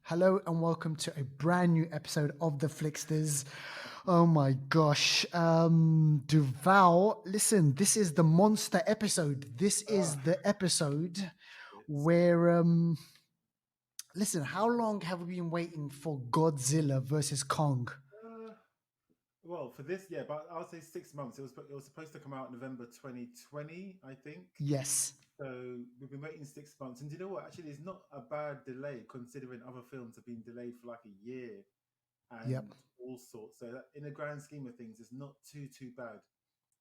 Hello and welcome to a brand new episode of the Flicksters. Oh my gosh. Duval, listen, this is the monster episode. This is the episode where listen, how long have we been waiting for Godzilla versus Kong? Uh, well, for this, yeah, but I'll say 6 months. It was supposed to come out November 2020, I think. Yes. So we've been waiting 6 months, and do you know what? Actually, it's not a bad delay considering other films have been delayed for like a year Yep. and all sorts. So that, in the grand scheme of things, it's not too bad.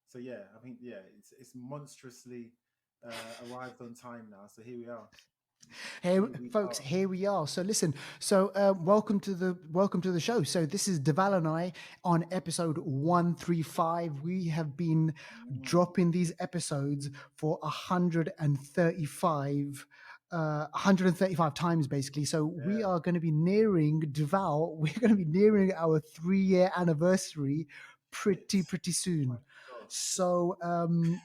So yeah, I think it's monstrously arrived on time now. So here we are. Hey, Here we folks, are. here we are. So listen, welcome to the show. So this is Deval and I on episode 135. We have been Mm, dropping these episodes for 135 times basically. So we yeah. are going to be nearing Deval. We're going to be nearing our 3-year anniversary It. pretty My soon. gosh. So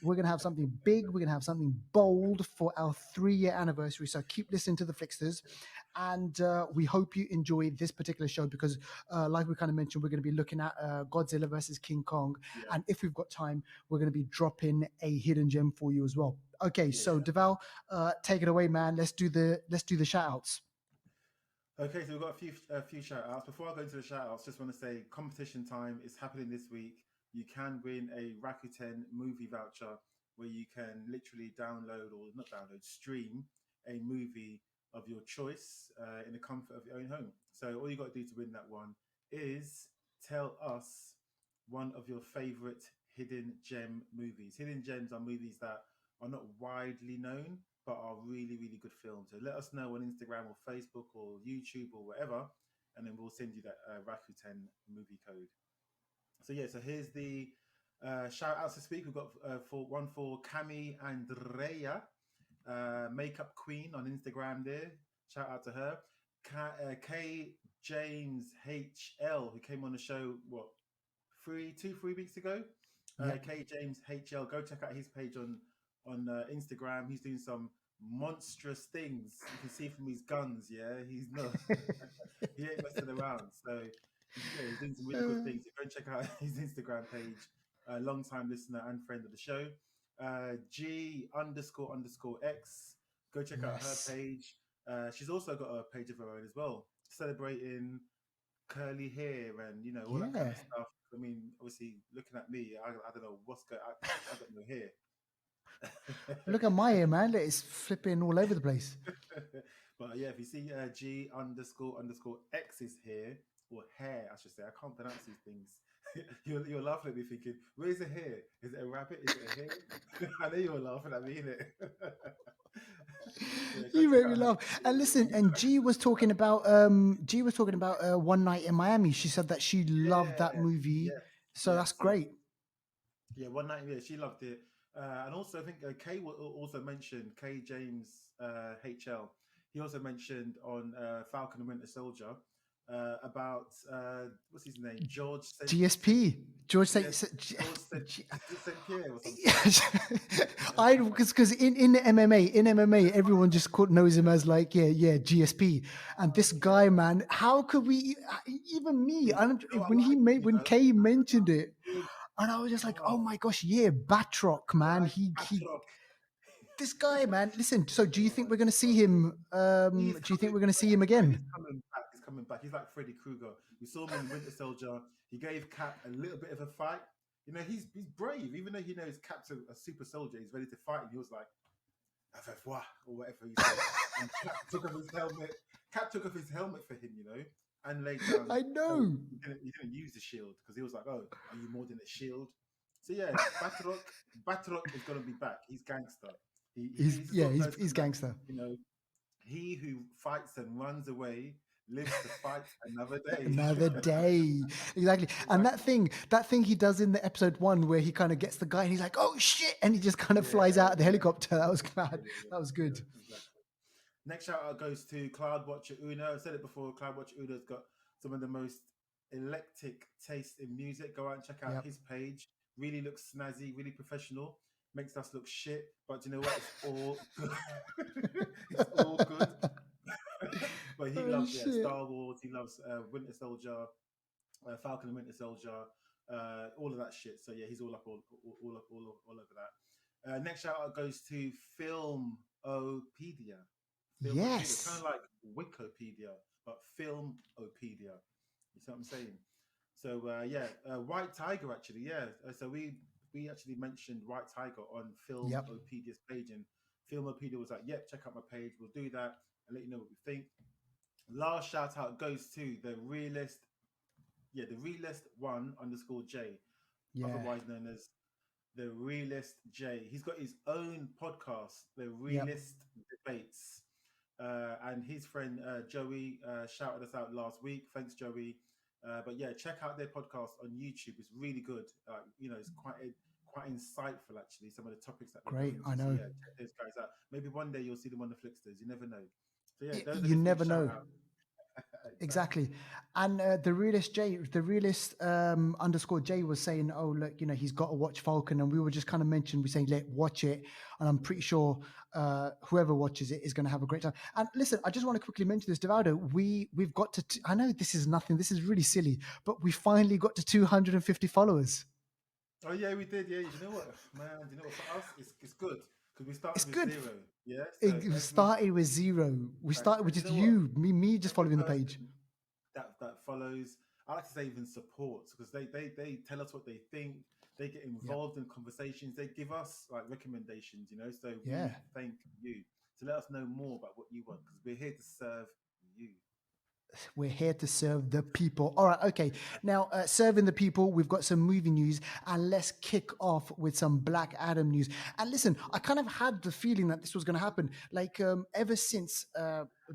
we're gonna have something big. We're gonna have something bold for our 3-year anniversary. So keep listening to the Flicksters, and we hope you enjoy this particular show because, like we kind of mentioned, we're going to be looking at Godzilla versus King Kong, Yeah. and if we've got time, we're going to be dropping a hidden gem for you as well. Okay, so Yeah. Deval, take it away, man. Let's do the shout outs. Okay, so we've got a few shout outs. Before I go into the shout outs, just want to say competition time is happening this week. You can win a Rakuten movie voucher where you can literally download or not download, stream a movie of your choice in the comfort of your own home. So all you got to do to win that one is tell us one of your favorite hidden gem movies. Hidden gems are movies that are not widely known but are really good films. So let us know on Instagram or Facebook or YouTube or whatever, and then we'll send you that Rakuten movie code. So yeah, so here's the shout outs this week. We've got for one for Cami Andrea, makeup queen on Instagram. There, shout out to her. K James HL, who came on the show what 3 weeks ago. Yep. K James HL, go check out his page on Instagram. He's doing some monstrous things. You can see from his guns. Yeah, he's not. He ain't messing around. So he's doing some really good things. So go and check out his Instagram page. A long time listener and friend of the show. G underscore X. Go check out her Yes. page. She's also got a page of her own as well, celebrating curly hair and all that kind Yeah. of stuff. I mean, obviously, looking at me, I don't know what's going. I got no hair. Look at my hair, man. It's flipping all over the place. But yeah, if you see G underscore X is here or hair, I should say. I can't pronounce these things. You're laughing at me thinking, where's the hair? Is it a rabbit? Is it a hare? I know you're laughing at me, innit? Yeah, go You check made me out her laugh. And listen, page. and G was talking about One Night in Miami. She said that she loved Yeah, that movie. yes, So that's yes, yes. great. Yeah, one night. Yeah, she loved it, and also I think Kay also mentioned Kay James HL. He also mentioned on Falcon and Winter Soldier about what's his name, George Saint. GSP. George Saint. Yes, George Saint. Is it Saint Pierre or something? I because in MMA everyone just knows him as like GSP, and Oh this yeah. guy, man, how could we even me You I don't, know, I when he like him. made when Kay mentioned it, Big. and I was just like, oh Oh, my gosh, yeah, Batroc, man, like he Patrick. this guy, man. Listen, so do you Oh think my we're going to see god. him? He's Do you think coming we're going to see him back, man. again? He's coming back. He's coming back. He's like Freddy Krueger. We saw him in Winter Soldier. He gave Cap a little bit of a fight. He's brave, even though he knows Cap's a super soldier. He's ready to fight, and he was like, "Avec moi," or whatever he said. And Cap took off his helmet. Cap took off his helmet for him, and laid down. I Oh, know. he didn't use the shield because he was like, "Oh, are you more than a shield?" So yeah, Batroc is gonna be back. He's gangster. He's the sort of He's person that gangster. you know he who fights and runs away lives to fight another day. Another day, exactly. And Exactly. that thing he does in the episode one, where he kind of gets the guy and he's like, "Oh shit!" and he just kind of Yeah, flies out of the yeah, helicopter. That was mad. yeah, That was good. exactly. Next shout out goes to Cloud Watcher Uno. I've said it before. Cloud Watcher Uno's got some of the most eclectic taste in music. Go out and check out Yep. his page. Really looks snazzy, really professional. Makes us look shit, but you know what? It's all good. It's all good. but he Oh loves shit. Star Wars. He loves Winter Soldier, Falcon and Winter Soldier, all of that shit. So yeah, he's all up all over that. Next shout out goes to Filmopedia. Filmopedia. It's kind Yes. of like Wikipedia, but Filmopedia. You see what I'm saying? So White Tiger actually, yeah. So we actually mentioned White Tiger on Yep. Filmopedia's page, and Filmopedia was like, "Yep, check out my page. We'll do that and let you know what we think." Last shout out goes to the realist, the realist one underscore J, Yeah. otherwise known as the realist J. He's got his own podcast, the Yep. realist debates, and his friend Joey shouted us out last week. Thanks, Joey. But yeah, check out their podcast on YouTube. It's really good. It's quite insightful actually. Some of the topics that they go Great. into. I So know. yeah, check those guys out. Maybe one day you'll see them on the Flicksters. You never know. So yeah, those are You the three never shout know. outs. Exactly. Exactly. And the realist underscore J was saying, oh, look, he's got to watch Falcon. And we were just kind of mentioned, we're saying, let watch it. And I'm pretty sure whoever watches it is going to have a great time. And listen, I just want to quickly mention this, Devaldo. We've got to, I know this is nothing, this is really silly, but we finally got to 250 followers. Oh yeah, we did. Yeah, you know what, man? You know what? For us, it's good because we It's started with good. zero. Yeah, so It every started with zero. We started with and you just know what? you, me just Every following the page. person that follows, I like to say even supports because they tell us what they think. They get Yep. involved in conversations. They give us like recommendations. So Yeah. we thank you. So let us know more about what you want because we're here to serve you. We're here to serve the people. All right, okay. Now, serving the people, we've got some movie news, and let's kick off with some Black Adam news. And listen, I kind of had the feeling that this was going to happen. Like, ever since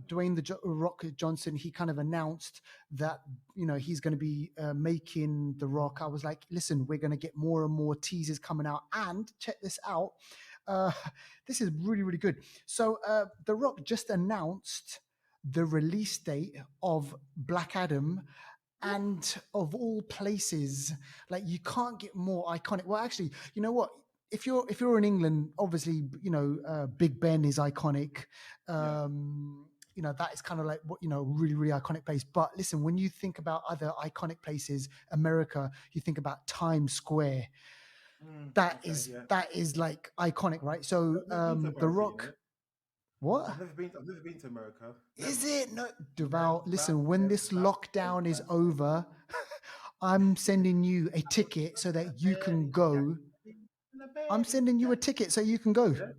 Dwayne Rock Johnson, he kind of announced that he's going to be making The Rock. I was like, listen, we're going to get more and more teasers coming out. And check this out. Uh, this is really, really good. So, The Rock just announced the release date of Black Adam, and of all places, like you can't get more iconic. Well, actually, you know what? If you're in England, obviously, Big Ben is iconic. Yeah. That is kind of like what really, really iconic place. But listen, when you think about other iconic places, America, you think about Times Square. That Okay. is Yeah. that is like iconic, right? So I've never been to The America. Rock, what? I've never been to America. Never. Is it? No, Never. Duval, listen, when this lockdown is Ever. over, I'm sending you a ticket so that you can America. go. I'm sending you a America. ticket so you can go. Yeah.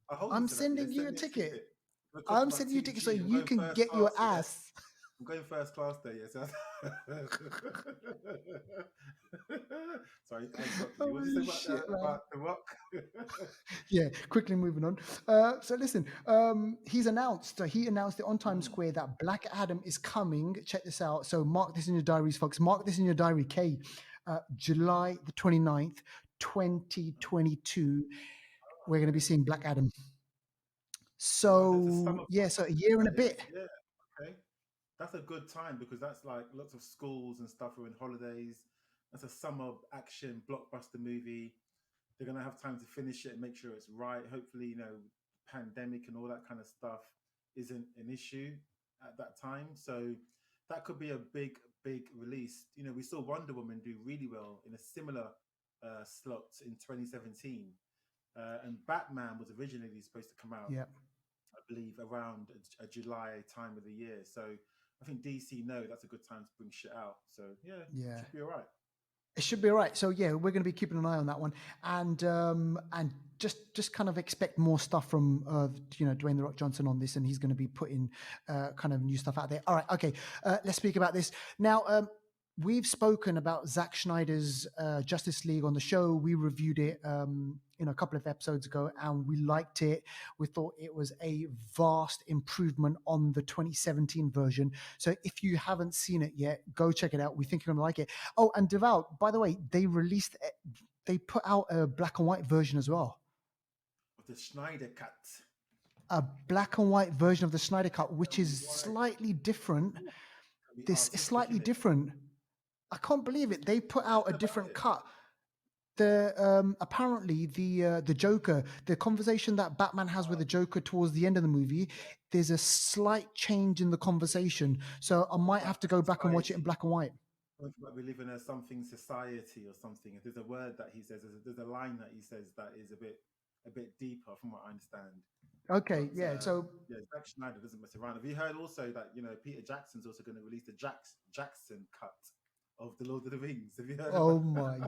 I'll hold you I'm to that. Yeah. sending you Send a me a ticket. ticket. It'll cost I'm about sending you a ticket so 2G. I'm you going can first get your class. Yeah. ass. I'm going first class there. Yes. Sorry, I interrupted you. What did you say Oh shit, man. about the Rock? Yeah, quickly moving on. So listen, he announced it on Times Mm. Square that Black Adam is coming. Check this out. So mark this in your diaries, folks. Mark this in your diary, K. July the 29th, 2022. We're going to be Okay. seeing Black Adam. Wow, so it's a summer So yeah, so a year and a blockbuster, bit. yes. Yeah. Okay. That's a good time because that's like lots of schools and stuff are in holidays. That's a summer action blockbuster movie. They're gonna have time to finish it and make sure it's right. Hopefully, pandemic and all that kind of stuff isn't an issue at that time. So that could be a big release. We saw Wonder Woman do really well in a similar slot in 2017, and Batman was originally supposed to come out, Yeah, I believe, around a July time of the year. So I think DC know that's a good time to bring shit out. So yeah, yeah. should be all right. It should be all right. So yeah, we're going to be keeping an eye on that one, and just kind of expect more stuff from Dwayne the Rock Johnson on this, and he's going to be putting kind of new stuff out there. All right, okay, let's speak about this now. We've spoken about Zack Snyder's Justice League on the show. We reviewed it a couple of episodes ago, and we liked it. We thought it was a vast improvement on the 2017 version. So if you haven't seen it yet, go check it out. We think you're going to like it. Oh, and Deval, by the way, they put out a black and white version as well. But the Schneider cut. A black and white version of the Snyder Cut, which Tell me is why. slightly different. Can be This is artistic in slightly it. different. I can't believe it. They put Tell out a me about different it. cut. the apparently the Joker, the conversation that Batman has with the Joker towards the end of the movie, there's a slight change in the conversation. So I might Like have to go back and watch it in society. black and white. Like we live in a something society or something. If there's a word that he says, there's a line that he says that is a bit deeper from what I understand. Okay, But yeah. So yeah, Zack Schneider doesn't mess around. Have you heard also that Peter Jackson's also going to release the Jackson cut of the Lord of the Rings? Have you heard oh about? my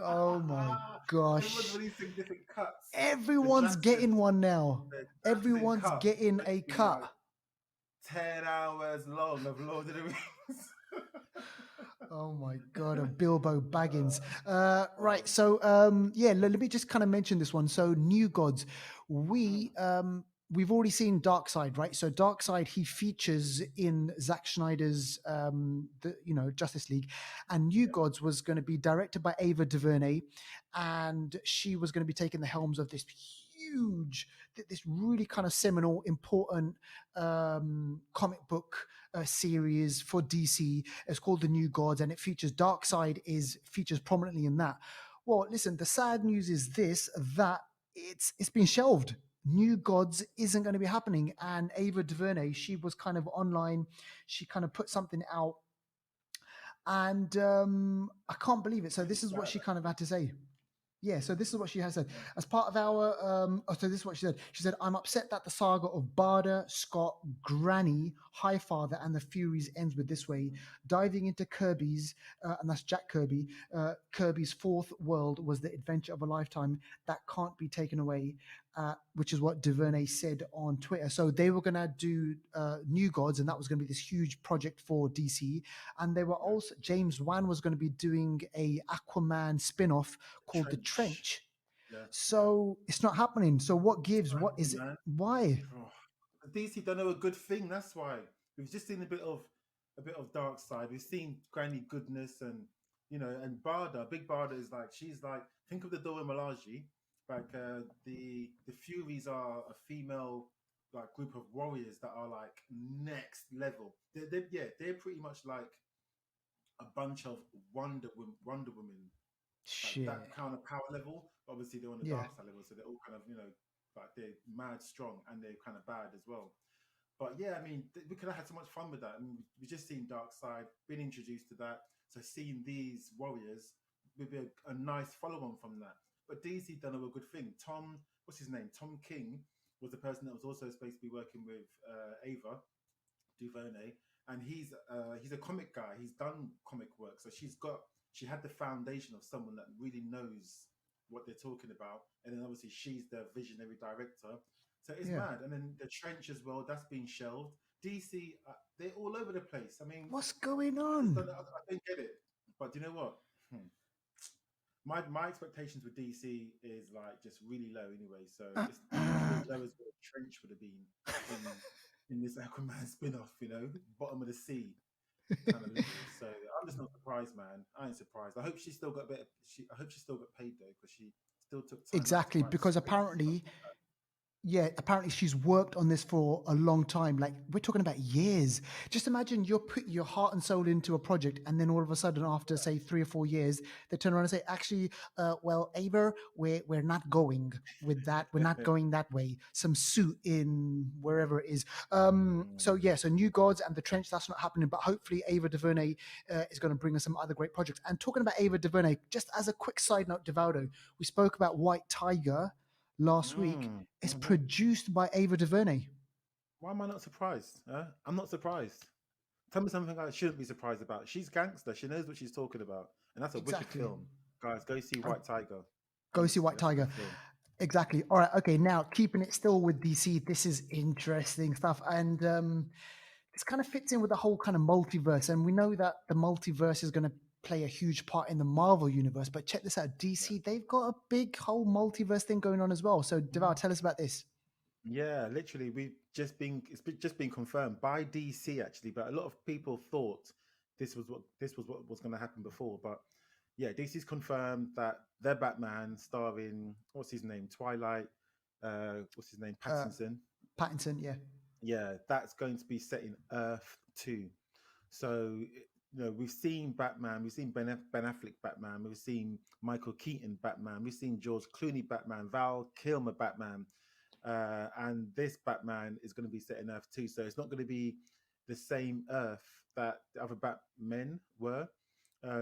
oh my Everyone's gosh. releasing different cuts. The Everyone's Jackson, getting one now. the Jackson Everyone's cut is getting meant a to be cut. like 10 hours long of Lord of the Rings. Oh my god, of Bilbo Baggins. Oh, Right, so yeah, let me just kind of mention this one. So New Gods, mm, we've already seen Dark Side, right? So Dark Side, he features in Zack Schneider's Justice League, and New yeah, Gods was going to be directed by Ava DuVernay, and she was going to be taking the helms of this huge, this really kind of seminal, important comic book series for DC. It's called The New Gods, and it features Darkseid is features prominently in that. Well, listen, the sad news is this, that it's been shelved. New Gods isn't going to be happening. And Ava DuVernay, she was kind of online. She kind of put something out, and I can't believe it. So really this is what sad she kind of actually. had to say. Yeah, so this is what she has said. Yeah. As part of our, so this is what she said. She said, I'm upset that the saga of Barda, Scott, Granny, Highfather, and the Furies ends with this way. Diving into Kirby's, and that's Jack Kirby, Kirby's fourth world was the adventure of a lifetime that can't be taken away, which is what DuVernay said on Twitter. So they were going to do New Gods, and that was going to be this huge project for DC. And they were Yeah. also, James Wan was going to be doing a Aquaman spin-off called The Trench. Trench. Yeah, yeah. So it's not happening. So what It's gives? not What is happening, it? man. Why? Oh, DC don't know a good thing. That's why we've just seen a bit of dark side. We've seen Granny goodness and Barda. Big Barda is like she's like think of the Dora Milaje. Like the Furies are a female like group of warriors that are like next level. They're pretty much like a bunch of Wonder Woman like that Shit. kind of power level. Obviously, they're on the Yeah. dark side level, so they're all kind of like they're mad strong and they're kind of bad as well. But yeah, I mean, we could have had so much fun with that. I mean, we just seen Dark Side, been introduced to that, so seeing these warriors would be a nice follow-on from that. But DC done a good thing. What's his name? Tom King was the person that was also supposed to be working with Ava DuVernay, and he's a comic guy. He's done comic work, so she had the foundation of someone that really knows what they're talking about. And then obviously she's the visionary director. So it's Yeah. mad. And then the trench as well. That's been shelved. DC, they're all over the place. I mean, What's going I just don't. on? I don't get it. But do you know what? My expectations with DC is like just really low anyway. So it's probably as low as what Trench would have been in this Aquaman spin-off, bottom of the sea kind of level. So I'm just not surprised, man. I ain't surprised. I hope she still got a bit. I hope she still got paid though, because she still took time out to Exactly, write the because script and stuff apparently, like that. yeah, apparently she's worked on this for a long time. Like we're talking about years. Just imagine you're putting your heart and soul into a project, and then all of a sudden, after say 3 or 4 years, they turn around and say, "Actually, well, Ava, we're not going with that. We're not going that way. Some suit in wherever it is." So Mm. yeah, so New Gods and the Trench, that's not happening. But hopefully, Ava DuVernay is going to bring us some other great projects. And talking about Ava DuVernay, just as a quick side note, Devaldo, we spoke about White Tiger last week. Mm. It's Hmm. produced by Ava DuVernay. Why am I not surprised? Huh? I'm not surprised. Tell me something I shouldn't be surprised about. She's gangster. She knows what she's talking about, and that's a wicked Exactly. film. Guys, go see Uh, White Tiger. Go see Honestly, White that's a Tiger. good film. Exactly. All right. Okay. Now, keeping it still with DC, this is interesting stuff. And this kind of fits in with the whole kind of multiverse. And we know that the multiverse is going to play a huge part in the Marvel universe. But check this out, Yeah. DC, they've got a big whole multiverse thing going on as well. So, Deval, Mhm. tell us about this. Yeah, literally, just been confirmed by DC actually, but a lot of people thought this was what was going to happen before. But yeah, DC's confirmed that their Batman, starring what's his name, what's his name, Uh, Pattinson. Pattinson, yeah. Yeah, that's going to be set in Earth 2. So we've seen Batman, we've seen Ben Affleck Batman, we've seen Michael Keaton Batman, we've seen George Clooney Batman, Val Kilmer Batman, and this Batman is going to be set in Earth too. So it's not going to be the same Earth that the other Batmen were.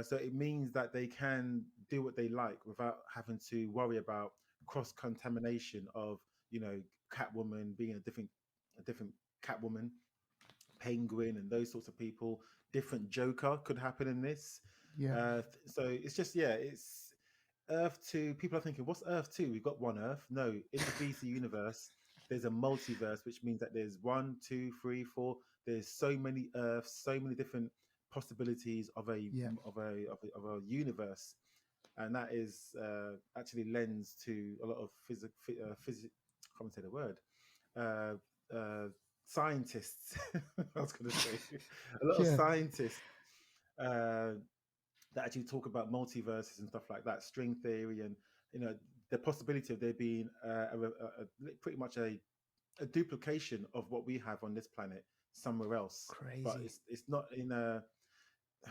So it means that they can do what they like without having to worry about cross contamination of Catwoman being a different Catwoman, Penguin, and those sorts of people. Different Joker could happen in this. Yeah, So it's just, yeah, it's Earth 2. People are thinking, what's Earth 2? We've got one Earth. No, in the DC universe, there's a multiverse, which means that there's one, two, three, four. There's so many Earths, so many different possibilities of a yeah, universe, and that is actually lends to a lot of I can't say the word. Scientists. I was going to say a lot of yeah. scientists uh, that actually talk about multiverses and stuff like that, string theory, and the possibility of there being pretty much a duplication of what we have on this planet somewhere else. But Crazy. it's not in a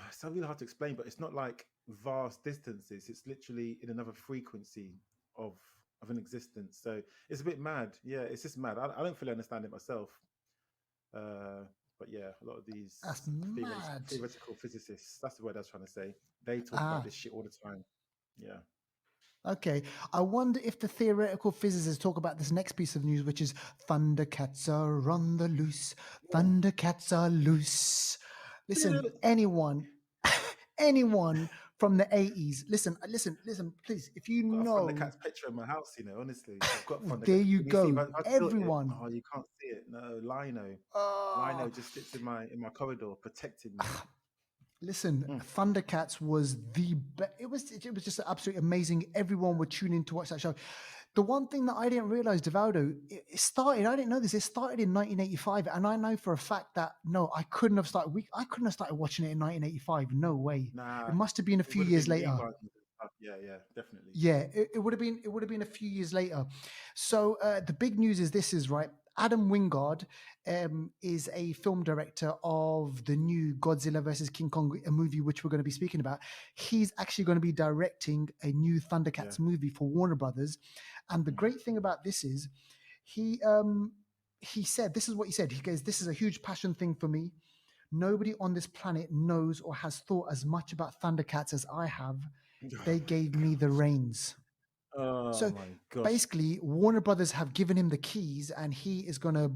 it's so really hard to explain, but it's not like vast distances. It's literally in another frequency of an existence. So it's a bit mad. Yeah, it's just mad. I don't fully understand it myself. But yeah, a lot of these That's mad. theoretical physicists, that's the word I was trying to say, they talk about Ah, this shit all the time. Yeah. okay. I wonder if the theoretical physicists talk about this next piece of news, which is Thundercats are on the loose. Thundercats are loose. Listen, anyone, anyone from the 80s, listen, please, if you I've got a know, Thundercats picture in my house, honestly. I've got there Thundercats. you Can you see? go. If I tilt it, Everyone. oh, you can't see it. No, Lino. Uh, Lino just sits in my corridor, protecting me. Listen, Mm. Thundercats was the best. It was just absolutely amazing. Everyone would tune in to watch that show. The one thing that I didn't realize, Devaldo, it started. I didn't know this. It started in 1985, and I know for a fact that no, I couldn't have started. I couldn't have started watching it in 1985. No way. It Nah, must have been a it few would have years been later. reruns and stuff. Yeah, yeah, definitely. Yeah, it would have been. It would have been a few years later. So the big news is this: is right. Adam Wingard is a film director of the new Godzilla versus King Kong, a movie which we're going to be speaking about. He's actually going to be directing a new Yeah. Thundercats movie for Warner Brothers. And the Mm. great thing about this is he said this is what he said. He goes, "This is a huge passion thing for me. Nobody on this planet knows or has thought as much about Thundercats as I have. Oh They my gave me the gosh. reins." Oh So my gosh. basically, Warner Brothers have given him the keys, and he is going to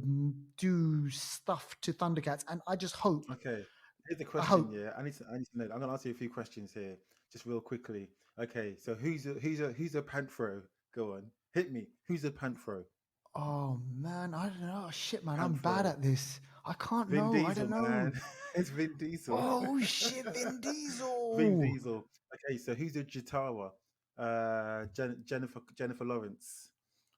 do stuff to Thundercats. And I just hope, Okay. Here's the I question. hope, Yeah, I need to know. I'm gonna ask you a few questions here, just real quickly. Okay. So who's a Panthro? Go on. Hit me. Who's a Panthro? oh man, I don't know. Shit, man, I'm bad Panthro. at this. I can't Vin know. I don't Diesel, know. man. It's Vin Diesel. Oh shit, Vin Vin Diesel. Diesel. Okay. So who's a Jitawa? Jennifer Lawrence,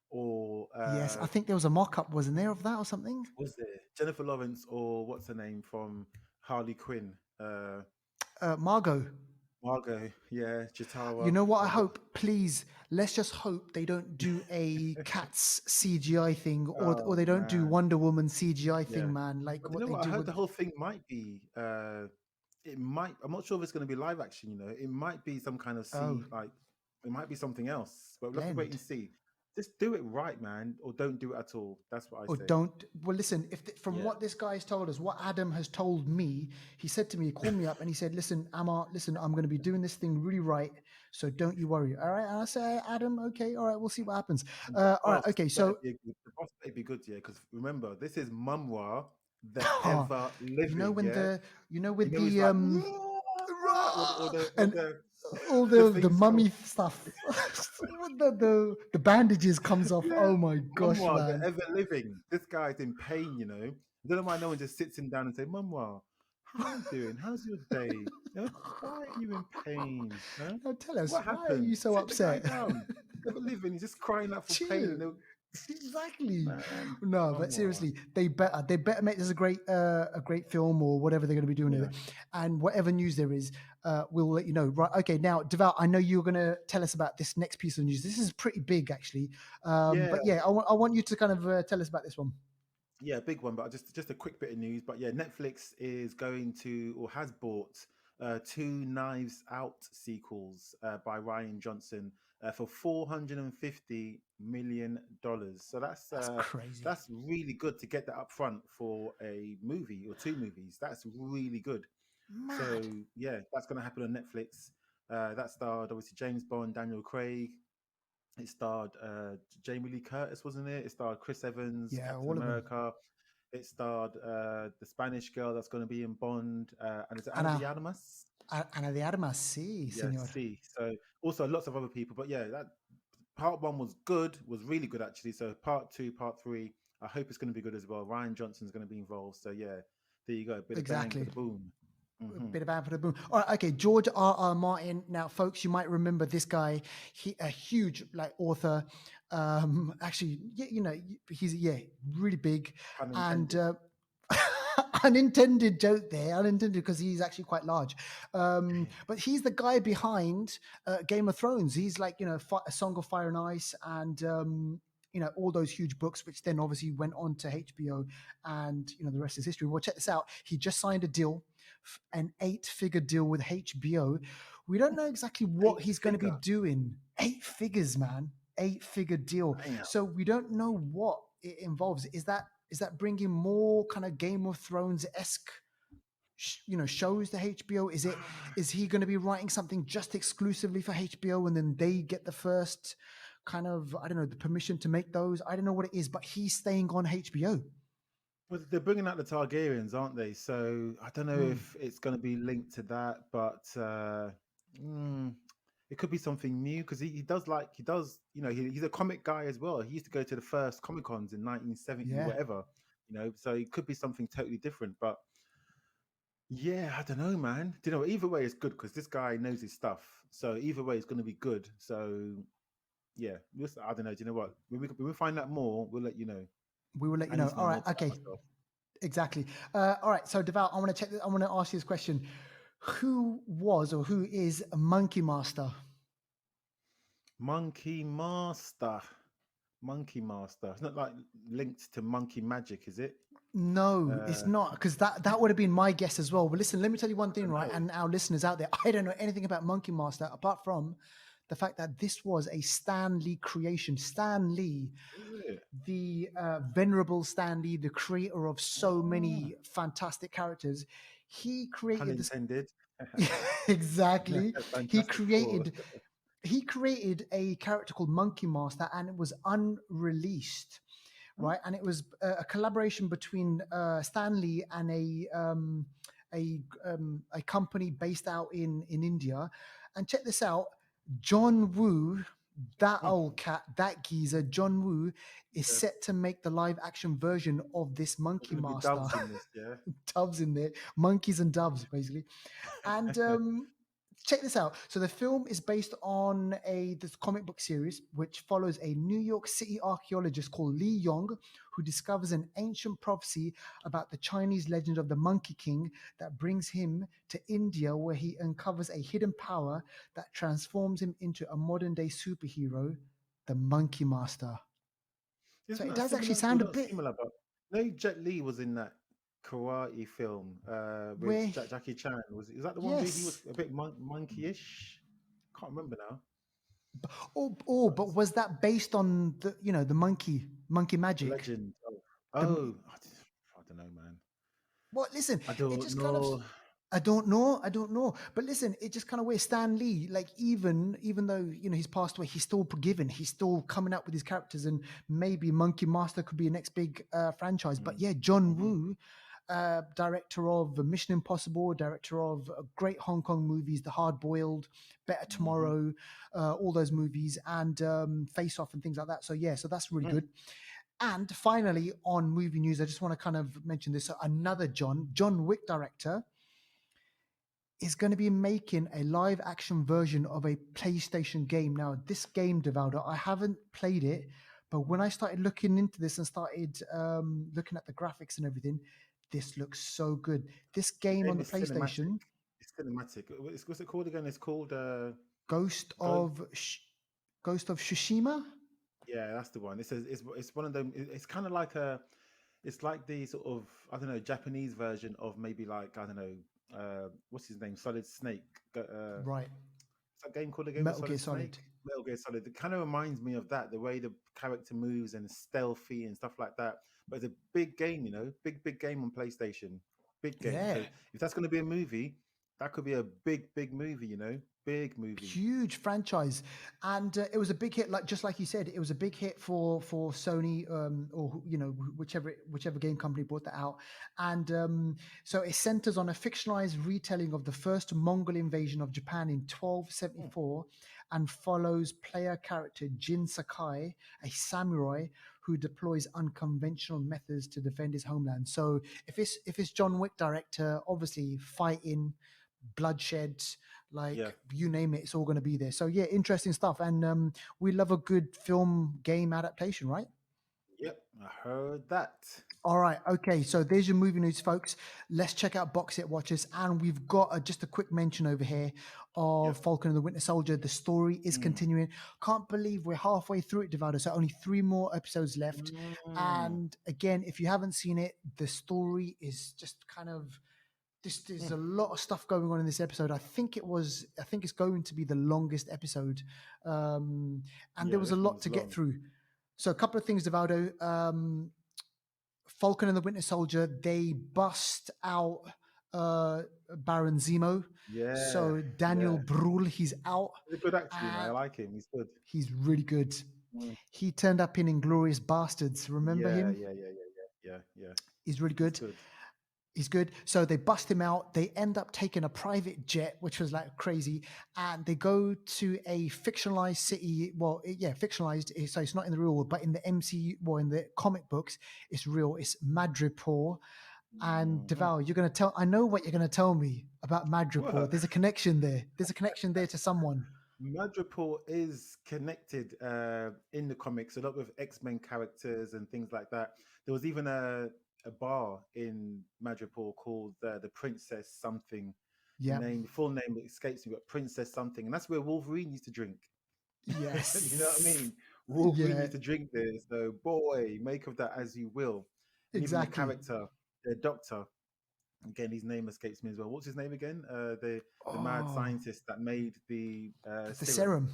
or Yes, I think there was a mock-up, wasn't there, of that or something? was there Jennifer Lawrence, or what's her name from Harley Quinn? Margot. Margot. Yeah, You Jitawa. know what I hope? Please, let's just hope they don't do a Cats CGI thing, or Oh they don't do man. Wonder Woman CGI Yeah. thing, man. Like But you what know they what? I do heard with. the whole thing might be it might I'm not sure if it's gonna be live action, it might be some kind of Oh, it might be something else. But we'll have to wait and blend. see. Just do it right, man, or don't do it at all. That's what I Or say. don't. Well, listen, from Yeah. what this guy has told us, what Adam has told me, he said to me, he called me up and he said, "Listen, Amar, listen, I'm going to be doing this thing really right, so don't you worry." All right. And I say, Adam, okay, all right, we'll see what happens. And the All right, boss okay. better So, be good. The boss better be good, yeah. Because remember, this is Mumwa, the ever you know living, when yeah. with He's like all and all the the things from mummy stuff, with the bandages comes off. yeah, Oh my gosh, Mumwa, the man. ever living. This guy's in pain, I don't know why no one just sits him down and say, Mumwa, how you doing? How's your day? Why are you in pain? Huh? Now tell us, What why are happened? you so Sit the guy upset? down. Ever living, he's just crying out for pain. Chill. Exactly. Man, No, but Mumwa. seriously, they better make this a great film or whatever they're going to be doing with Yeah. it. And whatever news there is, we'll let you know. Right? Okay. Now, Deval, I know you're going to tell us about this next piece of news. This is pretty big, actually. Yeah. But yeah, I want you to kind of tell us about this one. Yeah, big one, but just a quick bit of news. But yeah, Netflix is going to or has bought two Knives Out sequels by Ryan Johnson for $450 million. So That's crazy. that's really good to get that up front for a movie or two movies. That's really good. Mad. So yeah, that's going to happen on Netflix. That starred obviously James Bond, Daniel Craig. It starred Jamie Lee Curtis, wasn't it? It starred Chris Evans, Yeah, Captain all of them. America. It starred the Spanish girl that's going to be in Bond, and is it Anna de Ana, Armas? Ana de Armas, sí, Yeah, señor. see. So also lots of other people, but yeah, that part one was good, was really good actually. So part two, part three, I hope it's going to be good as well. Ryan Johnson's going to be involved. So yeah, there you go, a bit of bang, Exactly. bit of boom. A Hmm. bit of bad for the boom. All right, okay. George R. R. Martin. Now, folks, you might remember this guy. He a huge like author. Actually, you know, he's really big, Pun and intended. unintended joke there, unintended because he's actually quite large. But he's the guy behind Game of Thrones. He's like A Song of Fire and Ice, and all those huge books, which then obviously went on to HBO, and the rest is history. Well, check this out. He just signed a deal, an eight-figure deal with HBO. We don't know exactly what Eight he's going to be figure. doing. Eight figures, man. Eight-figure deal. Damn. So we don't know what it involves. Is that bringing more kind of Game of Thrones esque shows to HBO? Is he going to be writing something just exclusively for HBO, and then they get the first kind of, I don't know, the permission to make those? I don't know what it is, but he's staying on HBO. Well, they're bringing out the Targaryens, aren't they? So I don't know Mm, if it's going to be linked to that, but mm, it could be something new because he does, he's a comic guy as well. He used to go to the first Comic Cons in 1970, yeah. whatever, so it could be something totally different. But yeah, I don't know, man. Either way, it's good because this guy knows his stuff. So either way, it's going to be good. So yeah, I don't know. Do you know what? When we find out more, we'll let you know. We will let you I need know. to know All right. more about Okay. myself. Exactly. All right. So, Deval, I want to check. I want to ask you this question: Who was or who is a Monkey Master? Monkey Master. Monkey Master. It's not like linked to Monkey Magic, is it? No, it's Uh, not, because that would have been my guess as well. But listen, let me tell you one I thing, don't right? know. And our listeners out there, I don't know anything about Monkey Master apart from the fact that this was a Stan Lee creation. Stan Lee, Is it? the venerable Stan Lee, the creator of so Ah, many fantastic characters, he pun created this. intended. Exactly. He Fantastic Four. created he created a character called Monkey Master, and it was unreleased, Oh, right? And it was a collaboration between Stan Lee and a company based out in India. And check this out, John Woo, that oh, old cat, that geezer, John Woo, is yeah. set to make the live action version of this There's Monkey going to be Master. doves in this, yeah? Doves in there, monkeys and doves, basically. And check this out. So the film is based on this comic book series, which follows a New York City archaeologist called Lee Yong, who discovers an ancient prophecy about the Chinese legend of the Monkey King that brings him to India, where he uncovers a hidden power that transforms him into a modern day superhero, the Monkey Master. So Isn't it that does actually similar? Well, sound a not bit similar, but no, Jet Li was in that karate film with where, Jackie Chan. Is that the one where he was yes. a bit monkeyish? Can't remember now. But was that based on the monkey The magic? legend of. The Oh, I don't know, man. Well, listen, I it don't just kind of, know. I don't know. But listen, it just kind of where Stan Lee, like even though he's passed away, he's still forgiven. He's still coming up with his characters, and maybe Monkey Master could be a next big franchise. But yeah, John Mm-hmm. Woo, director of Mission Impossible, director of great Hong Kong movies, The Hard Boiled, Better Mm-hmm. Tomorrow, all those movies, and Face Off and things like that. So yeah, so that's really Mm. good. And finally, on movie news, I just want to kind of mention this. So another John Wick director, is going to be making a live action version of a PlayStation game. Now, this game, Devaldo, I haven't played it, but when I started looking into this and started looking at the graphics and everything, this looks so good. This The game on game the is cinematic. PlayStation, It's cinematic. What's it called again? It's called Ghost Go. of Sh- Ghost of Tsushima. Yeah, that's the one. It's one of them. It's kind of like a. It's like the sort of, I don't know, Japanese version of maybe like, I don't know, what's his name, Solid Snake. Right. What's that game called again? The Metal Gear Solid Solid. Snake. Metal Gear Solid. It kind of reminds me of that, the way the character moves and stealthy and stuff like that. But it's a big game, big game on PlayStation. Big game. Yeah. So if that's going to be a movie, that could be a big movie. Big movie. Huge franchise, and it was a big hit. Like just like you said, it was a big hit for Sony, or whichever game company brought that out. And so it centers on a fictionalized retelling of the first Mongol invasion of Japan in Mm, 1274, and follows player character Jin Sakai, a samurai who deploys unconventional methods to defend his homeland. So if it's John Wick director, obviously fighting, bloodshed, yeah. like you name it, it's all going to be there. So yeah, interesting stuff. And we love a good film game adaptation, right? Yep. I heard that. All right, okay, so there's your movie news, folks. Let's check out Box Set Watchers, and we've got just a quick mention over here of Yep. Falcon and the Winter Soldier. The story is Mm, continuing. Can't believe we're halfway through it, Divaldo. So only three more episodes left. mm, And again, if you haven't seen it, the story is just kind of there's mm. a lot of stuff going on in this episode. I think it's going to be the longest episode, and there Yeah, was a this one lot was to get long. through. So a couple of things, Devaldo. Falcon and the Winter Soldier, they bust out uh, Baron Zemo. Yeah, So Daniel yeah. Brühl, he's out, He's a good actor, I and like him. He's good. he's really good. Mm. He turned up in Inglorious Bastards. Remember Yeah, him? yeah, yeah, yeah, yeah. He's really He's good. good. He's good. So they bust him out. They end up taking a private jet, which was like crazy. And they go to a fictionalized city. Well, yeah, fictionalized. So it's not in the real world, but in the MCU, well, in the comic books, it's real. It's Madripoor. And Mhm. Deval, you're going to tell, I know what you're going to tell me about Madripoor. What? There's a connection there. There's a connection there to someone. Madripoor is connected in the comics a lot with X-Men characters and things like that. There was even a bar in Madripoor called the Princess something. Yep. The full name escapes me, but Princess something, and that's where Wolverine used to drink. You know what I Yes. mean? Wolverine Yeah, used to drink there. So, boy, make of that as you will. And even the exactly. character, the Doctor, again, his name escapes me as well. What's his name again? The mad Oh, scientist that made the the serum. serum.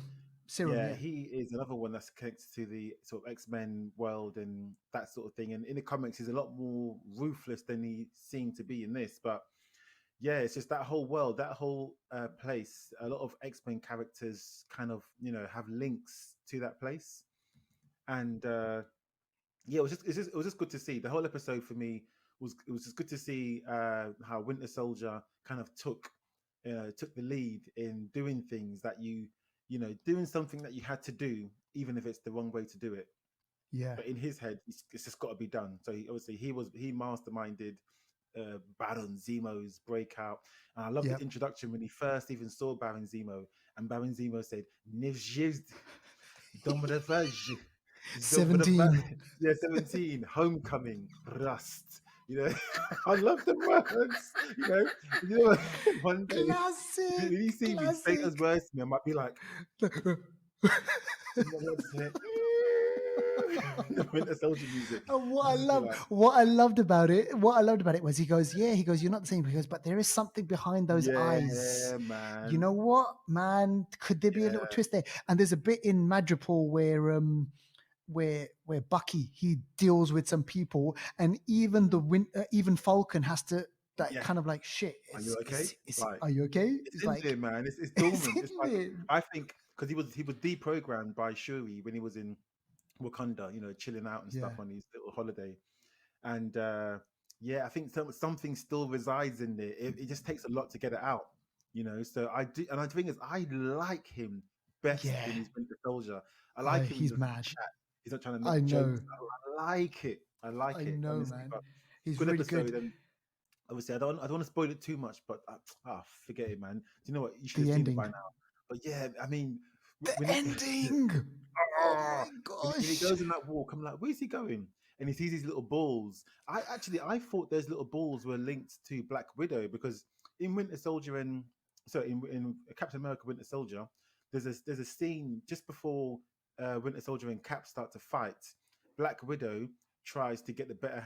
Serum, Yeah, yeah. he is another one that's connected to the sort of X-Men world and that sort of thing. And in the comics, he's a lot more ruthless than he seemed to be in this. But yeah, it's just that whole world, that whole place. A lot of X-Men characters kind of, have links to that place. And yeah, it was just good to see. The whole episode for me was just good to see how Winter Soldier kind of took the lead in doing things that doing something that you had to do, even if it's the wrong way to do it. Yeah. But in his head, it's just got to be done. So he masterminded Baron Zemo's breakout, and I love the Yep. introduction when he first even saw Baron Zemo, and Baron Zemo said, Dominavage. 17. Yeah, 17, homecoming, rust. I love the words. One day, Classic. when you see me say those Classic. words to me, I might be like, I'm not allowed to say, the Winter Soldier music. And I'm just be like, what I loved about it was he goes, you're not the same. He goes, but there is something behind those eyes. yeah, You man. know what, man? Could there be a little Yeah, twist there? And there's a bit in Madripoor where Bucky he deals with some people, and even Falcon has to like yeah. kind of like shit. Are you okay? Like, Are you okay? it's It's in like there, man. It's it's dormant. It's in like, there. I think because he was deprogrammed by Shuri when he was in Wakanda, chilling out and Yeah, stuff on his little holiday. And yeah, I think something still resides in there. It just takes a lot to get it out. So I do, and the thing is, I like him best yeah. when he's Winter Soldier. I like him when he He's doesn't mad. chat. He's not trying to I make jokes. know. I like it. I like I it, know, honestly. man. But He's good really good. episode, and obviously, I don't want to spoil it too much. But forget it, man. Do you know what? You should have The seen it ending. by now. But yeah, I mean, The when he ending. Oh Ah, my when he gosh. goes in that walk, I'm like, where's he going? And he sees these little balls. I thought those little balls were linked to Black Widow because in Winter Soldier and in Captain America Winter Soldier, there's a scene just before Winter Soldier and Cap start to fight. Black Widow tries to get the better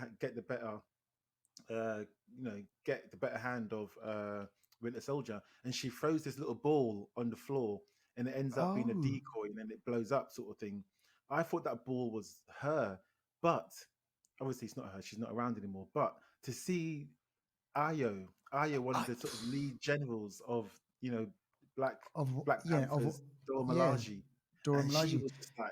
uh, get the better hand of Winter Soldier, and she throws this little ball on the floor, and it ends up being a Oh, decoy, and then it blows up, sort of thing. I thought that ball was her, but obviously it's not her. She's not around anymore. But to see Ayo, one of I, the sort of lead generals of you know Black Black of Panthers, Dora yeah, Milaje, Dora and she Milaje. was just like,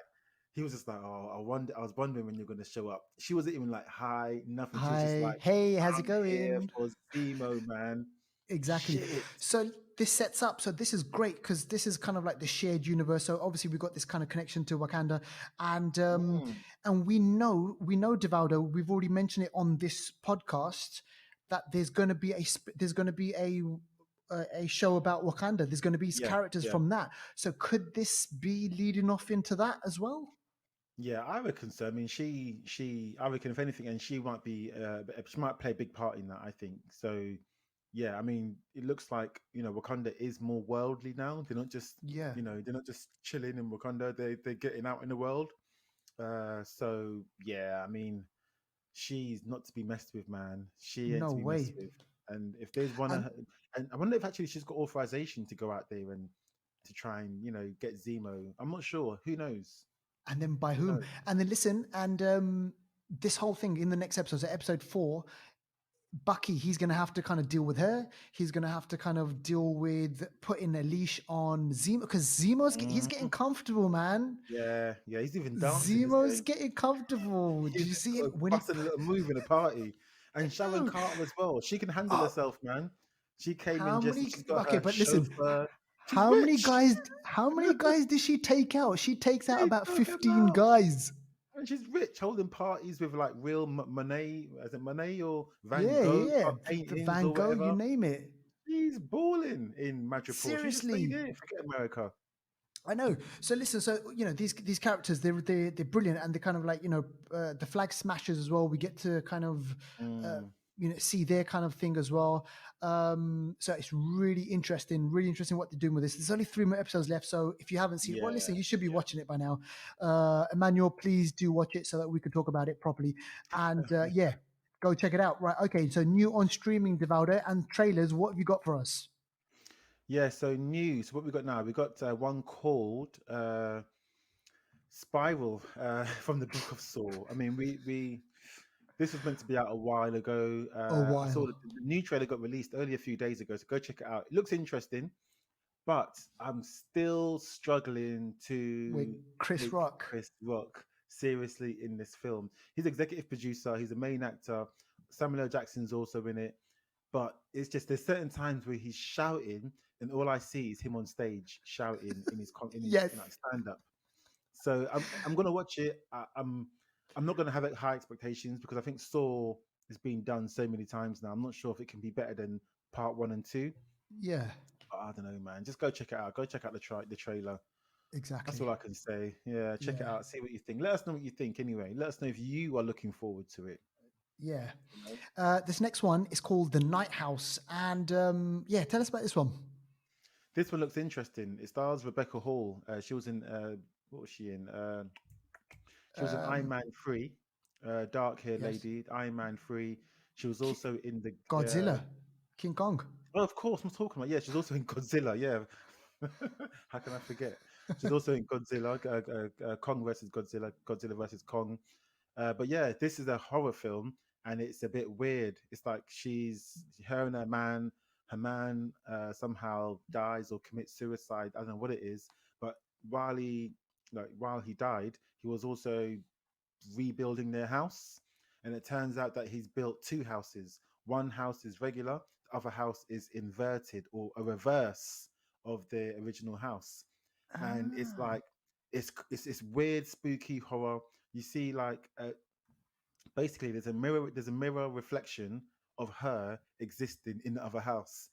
he was just like, oh, I was wondering when you're going to show up. She wasn't even like hi, nothing. She was just Hi, like, hey, how's it I'm here going? for Zemo, man. Exactly. Shit. So this sets up. So this is great because this is kind of like the shared universe. So obviously we've got this kind of connection to Wakanda, Mm, and we know Devaldo. We've already mentioned it on this podcast that there's going to be a show about Wakanda. There's going to be yeah, characters yeah, from that. So could this be leading off into that as well? yeah. I reckon so. I mean, I reckon if anything, and she might play a big part in that. I think so. Yeah, I mean, it looks like Wakanda is more worldly now. Yeah. They're not just chilling in Wakanda. They're getting out in the world. So yeah, I mean, she's not to be messed with, man. She ain't No to be messed way. with. And if there's one of And her, and I wonder if actually she's got authorization to go out there and to try and get Zemo. I'm not sure. Who knows? and then by Who whom? knows? And then listen, and this whole thing in the next episode, so episode 4, Bucky, he's going to have to kind of deal with her. He's going to have to kind of deal with putting a leash on Zemo because he's getting Mhm. comfortable, man. Yeah, yeah. He's even dancing, isn't Zemo's he? getting comfortable. Did He's you just see got it a when he? busting a little move in a party. I And Sharon know. Carter as well. She can handle Oh, herself, man. She came in how just, many? she's got Okay, her but listen, chauffeur. She's how many rich. guys? How many guys did she take out? She takes What out are you about talking 15 about? guys. And she's rich, holding parties with like real Monet, is it Monet or Van Yeah, Gogh yeah. The paintings Van or Gogh, you whatever. name it. She's balling in Madripoor. She just stayed Seriously. here. Forget America. I know. So listen, so these characters, they're brilliant, and they're kind of like the flag smashers as well. We get to kind of Mm, see their kind of thing as well. So it's really interesting what they're doing with this. There's only 3 more episodes left, so if you haven't seen it, well, yeah, listen, you should be yeah. watching it by now. Emmanuel, please do watch it so that we can talk about it properly. And yeah, go check it out. Right? Okay. So new on streaming, Devaldo, and trailers. What have you got for us? Yeah, so news. What we got now? We got one called Spiral from the Book of Saw. I mean, we this was meant to be out a while ago. A I saw while the new trailer got released only a few days ago, so go check it out. It looks interesting, but I'm still struggling with to Chris take Rock. Chris Rock seriously in this film. He's executive producer, he's the main actor. Samuel L. Jackson's also in it, but it's just there's certain times where he's shouting, and all I see is him on stage shouting in his Yes. like stand up. So I'm gonna watch it. I'm not gonna have high expectations because I think Saw has been done so many times now. I'm not sure if it can be better than part 1 and 2. Yeah. But I don't know, man. Just go check it out. Go check out the trailer. That's Exactly. all I can say. Yeah, check it Yeah. out. See what you think. Let us know what you think. Anyway, let us know if you are looking forward to it. Yeah. You know? This next one is called The Night House. And yeah, tell us about this one. This one looks interesting. It stars Rebecca Hall. She was in what was she in? She was in Iron Um, Man 3, dark hair yes. lady, Iron Man 3. She was Ki- also in the Godzilla, King Kong. oh, of course, I'm talking about. Yeah, she's also in Godzilla. Yeah, how can I forget? She's also in Godzilla, Kong versus Godzilla, Godzilla versus Kong. But yeah, this is a horror film, and it's a bit weird. It's like she's her and her man somehow dies or commits suicide. I don't know what it is, but while he while he died, he was also rebuilding their house. And it turns out that he's built two houses. One house is regular, the other house is inverted or a reverse of the original house. And it's Ah, like, it's weird, spooky horror. You see, like, basically, there's a mirror reflection of her existing in the other house.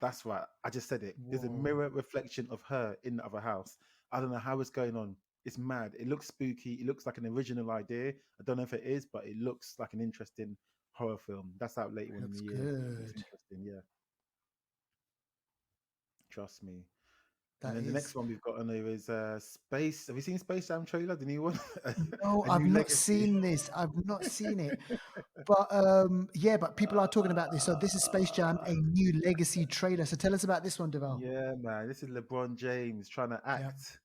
That's right. I just said it. There's a whoa. mirror reflection of her in the other house. I don't know how it's going on. It's mad. It looks spooky. It looks like an original idea. I don't know if it is, but it looks like an interesting horror film. That's out later on in the Looks year. Looks good. interesting. Yeah, trust me. And That then the next is. one we've got on there is Space. Have you seen Space Jam trailer, the new one? No, A I've New not Legacy. seen this. I've not seen it. But yeah, but people are talking about this. So this is Space Jam, a Uh, new legacy trailer. So tell us about this one, Deval. yeah, man. This is LeBron James trying to Yeah. act.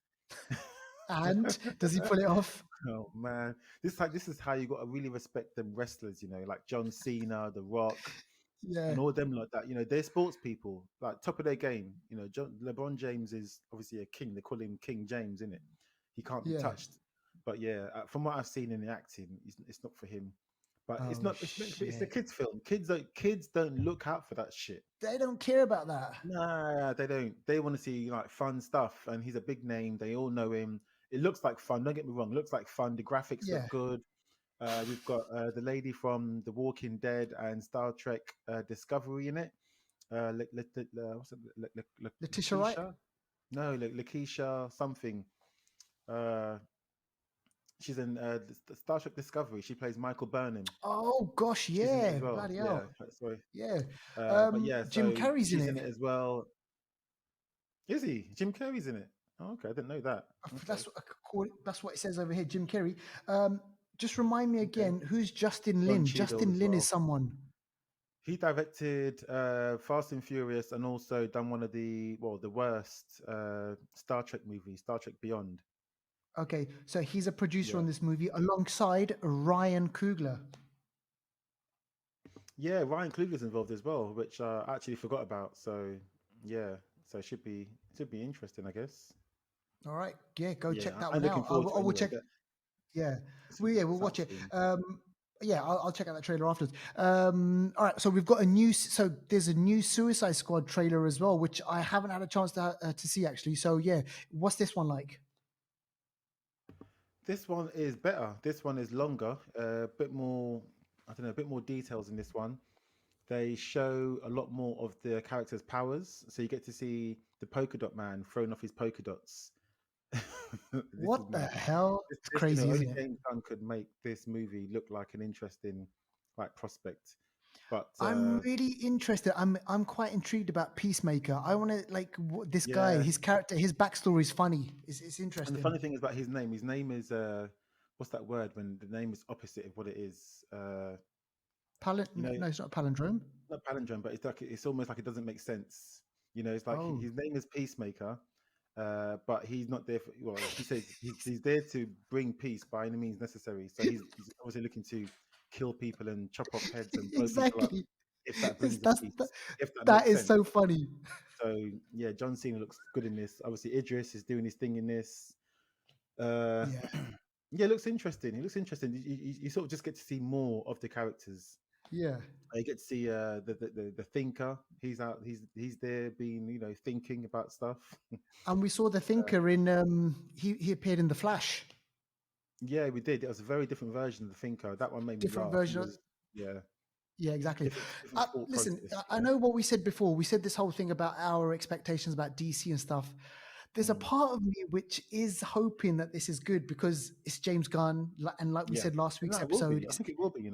And does he pull it off? Oh man, this is how you got to really respect them wrestlers, like John Cena, The Rock, Yeah. and all them like that. They're sports people, like top of their game. LeBron James is obviously a king. They call him King James, innit? He can't be Yeah. touched. But yeah, from what I've seen in the acting, it's not for him. But it's Oh not. It's a shit. kids' film. Kids don't look out for that shit. They don't care about that. Nah, they don't. They want to see like fun stuff, and he's a big name. They all know him. It looks like fun. Don't get me wrong. It looks like fun. The graphics look Yeah. good. We've got the lady from The Walking Dead and Star Trek Discovery in it. What's it? Letitia Wright. Lakeisha? No, Lakeisha something. Uh, she's in the Star Trek Discovery. She plays Michael Burnham. Oh gosh, She's in it yeah. as well. Bloody Yeah, hell. sorry. Yeah. But yeah, Jim so Carrey's in she's it. in it as well. Is he? Jim Carrey's in it. Oh, okay, I didn't know that. Okay. That's what it says over here. Jim Carrey. Just remind me Okay. again. Who's Justin Don Lin? Cheadle Justin as Lin is well. someone. He directed Fast and Furious and also done one of the worst Star Trek movies, Star Trek Beyond. Okay, so he's a producer Yeah. on this movie alongside Ryan Coogler. Yeah, Ryan Coogler's involved as well, which I actually forgot about. So yeah, so it should be interesting, I guess. All right, yeah, go Yeah, check that I'm one looking out. forward to I it will anyway. check. That Yeah, it's gonna we'll it's out watch it. soon. Yeah, I'll check out that trailer afterwards. All right, so we've got so there's a new Suicide Squad trailer as well, which I haven't had a chance to see actually. So yeah, what's this one like? This one is better. This one is longer, a bit more. I don't know, a bit more details in this one. They show a lot more of the character's powers, so you get to see the polka dot man throwing off his polka dots. This is What the mad. hell? This, It's this, crazy, only isn't it? James Gunn could make this movie look like an interesting, like prospect. But I'm really interested. I'm quite intrigued about Peacemaker. I want to this guy, yeah, his character, his backstory is funny. It's and the interesting. funny thing is about his name is what's that word when the name is opposite of what it is? You know, No, it's not a palindrome. not palindrome, but it's almost like it doesn't make sense. It's like Oh, his name is Peacemaker, but he's not there for. Well, he says he's there to bring peace by any means necessary. So he's obviously looking to kill people and chop off heads and blow people up exactly. if that brings the peace. If that That makes is sense. so funny. So yeah, John Cena looks good in this. Obviously, Idris is doing his thing in this. Uh, Yeah, yeah, it looks interesting. It looks interesting. You sort of just get to see more of the characters. yeah. You get to see the thinker. He's out. He's there, being thinking about stuff. And we saw the Thinker in he appeared in the Flash. Yeah, we did. It was a very different version of the thinker. That one made me Different laugh. It version. was yeah, Yeah, exactly. different thought Listen, process. I know what we said before. We said this whole thing about our expectations about DC and stuff. There's a Mm. part of me which is hoping that this is good because it's James Gunn, and like we Yeah, said last and week's that will episode, be. I think it will be.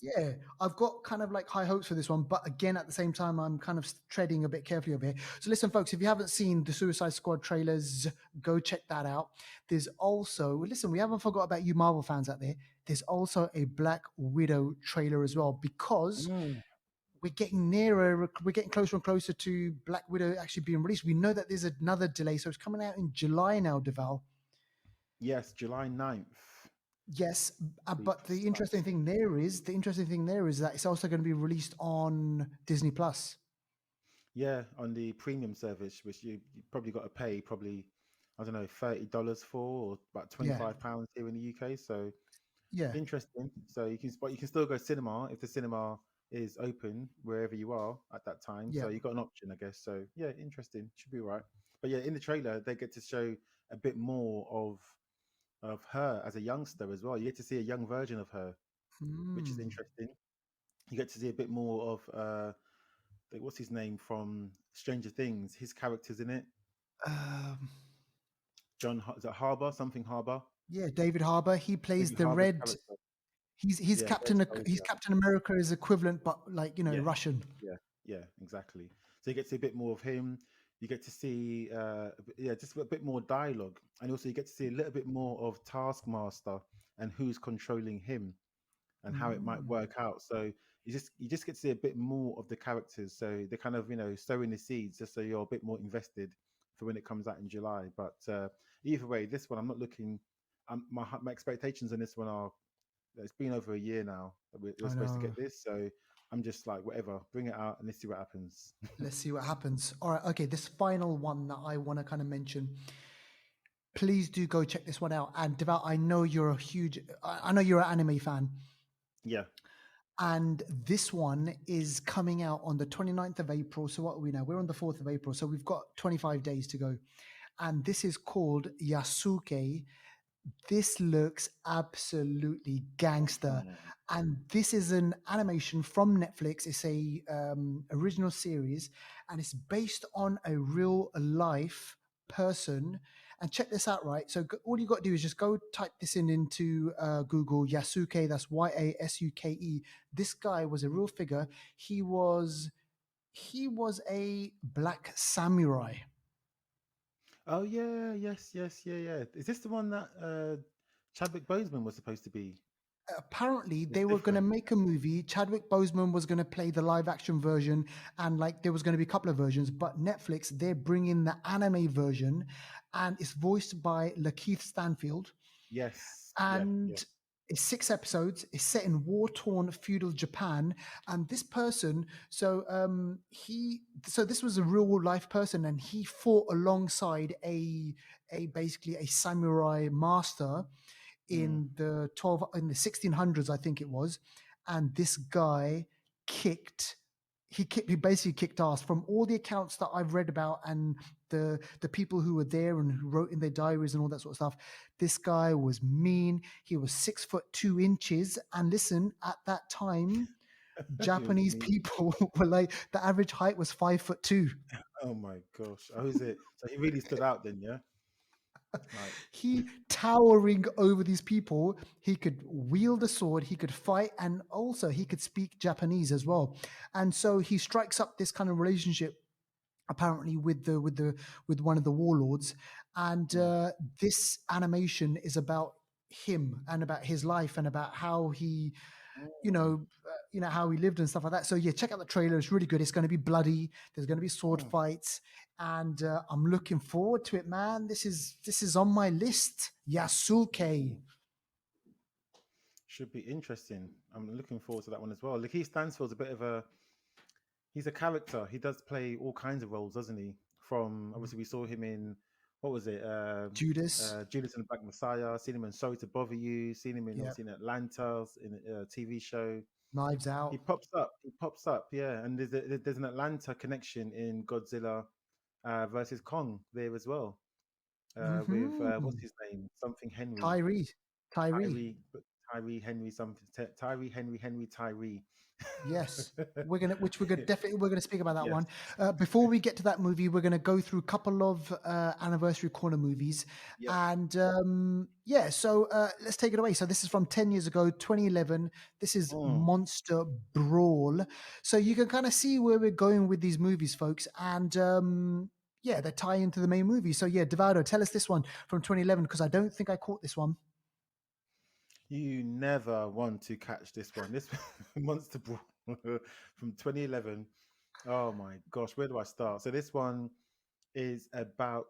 yeah, I've got kind of like high hopes for this one, but again, at the same time, I'm kind of treading a bit carefully over here. So, listen, folks, if you haven't seen the Suicide Squad trailers, go check that out. There's also, listen, we haven't forgot about you Marvel fans out there. There's also a Black Widow trailer as well because Mm. we're getting closer and closer to Black Widow actually being released. We know that there's another delay, so it's coming out in July now, Deval. Yes, July 9th, Yes, to be but precise. the interesting thing there is that it's also going to be released on Disney Plus. Yeah, on the premium service, which you probably got to pay probably, I don't know, $30 for, or about Yeah, £25 here in the UK. So yeah, interesting. So but you can still go cinema if the cinema is open wherever you are at that time. yeah. So you got an option, I guess. So yeah, interesting. Should be all right. But yeah, in the trailer they get to show a bit more of her as a youngster as well. You get to see a young version of her, which is Hmm. interesting. You get to see a bit more of what's his name from Stranger Things. His character's in it. Um, Is that Harbour? Something Harbour. yeah, David Harbour. He plays David the Harbour's red. character. Yeah, Red He's Soldier. Captain America's equivalent, but like Yeah, Russian. yeah, yeah, exactly. So you get to see a bit more of him. you get to see yeah, just a bit more dialogue, and also you get to see a little bit more of Taskmaster and who's controlling him and how it might Mm, work out. So you just get to see a bit more of the characters. So they're kind of sowing the seeds just so you're a bit more invested for when it comes out in July. But either way, this one I'm not looking. My expectations on this one are, it's been over a year now that we're I supposed to know. get this. So I'm just like, whatever, bring it out and let's see what happens. Let's see what happens. All right. Okay. This final one that I want to kind of mention. Please do go check this one out. And Devout, I know you're a huge, I know you're an anime fan. Yeah. And this one is coming out on the 29th of April. So what are we now? We're on the 4th of April. So we've got 25 days to go. And this is called Yasuke. This looks absolutely gangster. Mm, And this is an animation from Netflix. It's a original series, and it's based on a real life person. And check this out, right? So all you got to do is just go type this in into Google. Yasuke. That's Yasuke. This guy was a real figure. He was a black samurai. oh yeah, yes, yes, yeah, yeah. Is this the one that Chadwick Boseman was supposed to be? Apparently It's they were going to different. make a movie. Chadwick Boseman was going to play the live action version, and like there was going to be a couple of versions, but Netflix, they're bringing the anime version, and it's voiced by Lakeith Stanfield. Yes, yeah, yeah. And it's 6 episodes. It's set in war-torn feudal Japan, and this person, so this was a real life person, and he fought alongside a basically a samurai master Mm. in the 1600s, I think it was. And this guy kicked he basically kicked ass from all the accounts that I've read about, and the people who were there and who wrote in their diaries and all that sort of stuff. This guy was mean. He was 6 foot 2 inches, and listen, at that time He was Japanese me. people were like, the average height was 5 foot 2. Oh my gosh. Oh, is it? So he really stood out then, yeah? Like, He towering over these people. He could wield a sword, he could fight, and also he could speak Japanese as well. And so he strikes up this kind of relationship apparently with one of the warlords. And mm, this animation is about him and about his life and about how he mm, how he lived and stuff like that. So yeah, check out the trailer. It's really good. It's going to be bloody. There's going to be sword mm, fights, and I'm looking forward to it, man. This is on my list. Yasuke. mm. Should be interesting. I'm looking forward to that one as well. Lakeith Stansfield's a bit of a, he's a character. He does play all kinds of roles, doesn't he? From obviously we saw him in, what was it? Judas. Judas and the Black Messiah. Seen him in Sorry to Bother You. Seen him in Yeah. obviously in Atlanta in a TV show. Knives He Out. pops up. He pops up. Yeah, and there's an Atlanta connection in Godzilla versus Kong there as well. With what's Hmm. his name? Something Henry. Tyree. Tyree. Tyree, Tyree Henry, something Tyree Henry Tyree. Yes, we're gonna speak about that Yes. one. Before we get to that movie, we're gonna go through a couple of anniversary corner movies, Yep. and yeah. So let's take it away. So this is from 10 years ago, 2011. This is Mm. Monster Brawl. So you can kind of see where we're going with these movies, folks, and yeah, they tie into the main movie. So yeah, Devado, tell us this one from 2011 because I don't think I caught this one. You never want to catch this one. This Monster Brawl from 2011. Oh my gosh, where do I start? So this one is about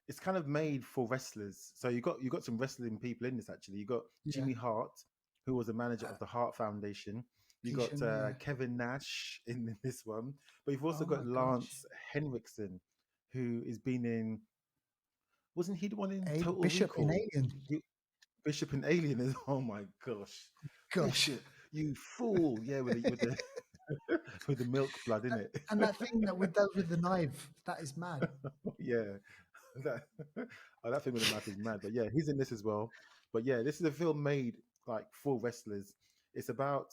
it's kind of made for wrestlers. So you got some wrestling people in this actually. You got Yeah, Jimmy Hart, who was the manager of the Hart Foundation. You got Keishan, yeah. Kevin Nash in this one, but you've also Oh got my gosh. Lance Henriksen, who has been in. Wasn't he the one in A Total Bishop in Recall? Alien. He, Bishop and Alien is. Oh my gosh, Gosh. Bishop, you fool! Yeah, with the with the milk blood in it. And that thing that with the knife, that is mad. Yeah, that that thing with the knife is mad. But yeah, he's in this as well. But yeah, this is a film made like for wrestlers. It's about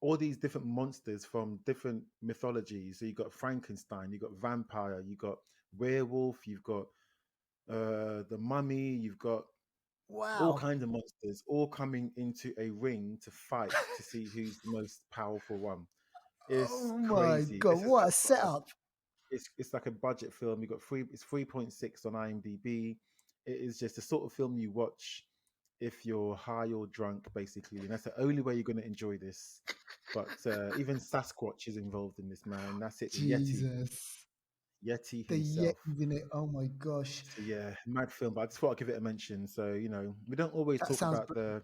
all these different monsters from different mythologies. So you got Frankenstein, you got vampire, you got werewolf, you've got the mummy, you've got all Wow. kinds of monsters all coming into a ring to fight to see who's the most powerful one. It's Oh my crazy. god, This is what the a setup. it's like a budget film. You got three. It's 3.6 on IMDb. It is just the sort of film you watch if you're high or drunk, basically, and that's the only way you're going to enjoy this. But even Sasquatch is involved in this, man. That's it. The Jesus. Yeti The himself. Yetis in it. Oh my gosh. So yeah, mad film. But I just thought I'd give it a mention. So we don't always That talk sounds about the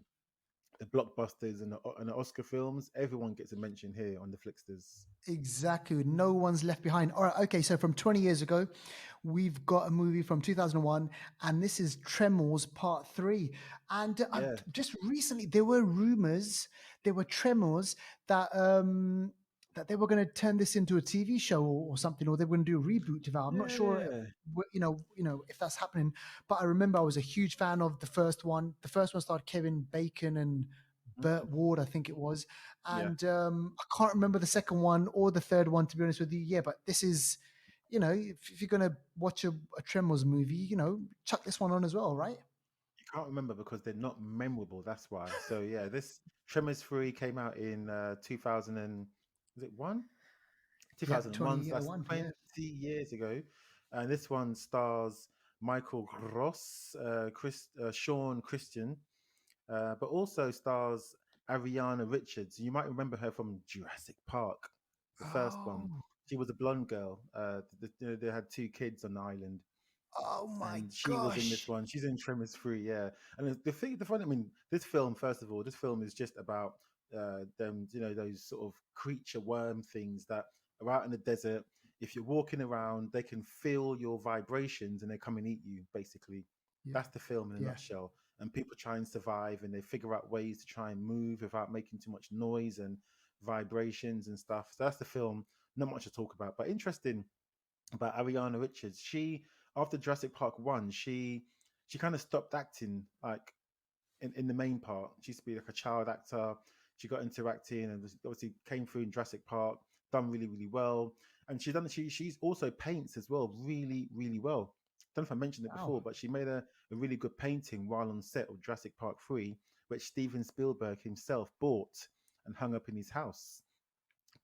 blockbusters and the Oscar films. Everyone gets a mention here on the Flicksters. exactly. No one's left behind. All right. Okay. So from 20 years ago, we've got a movie from 2001, and this is Tremors Part 3. And Yeah, just recently, there were rumors, there were tremors that they were going to turn this into a TV show or something, or they were going to do a reboot of it. I'm not sure, yeah. if that's happening. But I remember I was a huge fan of the first one. The first one starred Kevin Bacon and Burt Mhm. Ward, I think it was. Yeah. And I can't remember the second one or the third one, to be honest with you. Yeah, but this is, if you're going to watch a Tremors movie, chuck this one on as well, right? You can't remember because they're not memorable. That's why. So yeah, this Tremors 3 came out in 2000 and was it one? Yeah, 2001. So that's 2001. 20 Yeah. years ago. And this one stars Michael Gross, Sean Christian, but also stars Ariana Richards. You might remember her from Jurassic Park, the first one. Oh, She was a blonde girl. They had two kids on the island, oh my and she was in this gosh. one. She's in Tremors 3, yeah. And the fun. I mean, this film, first of all, this film is just about them, those sort of creature worm things that are out in the desert. If you're walking around, they can feel your vibrations and they come and eat you. Basically, Yeah. that's the film in a Yeah. nutshell. And people try and survive, and they figure out ways to try and move without making too much noise and vibrations and stuff. So that's the film. Not much to talk about, but interesting about Ariana Richards. She after Jurassic Park 1, she kind of stopped acting like in the main part. She used to be like a child actor. She got into acting and obviously came through in Jurassic Park, done really, really well. And she's also paints as well, really, really well. Don't know if I mentioned it Wow. before, but she made a really good painting while on set of Jurassic Park 3, which Steven Spielberg himself bought and hung up in his house.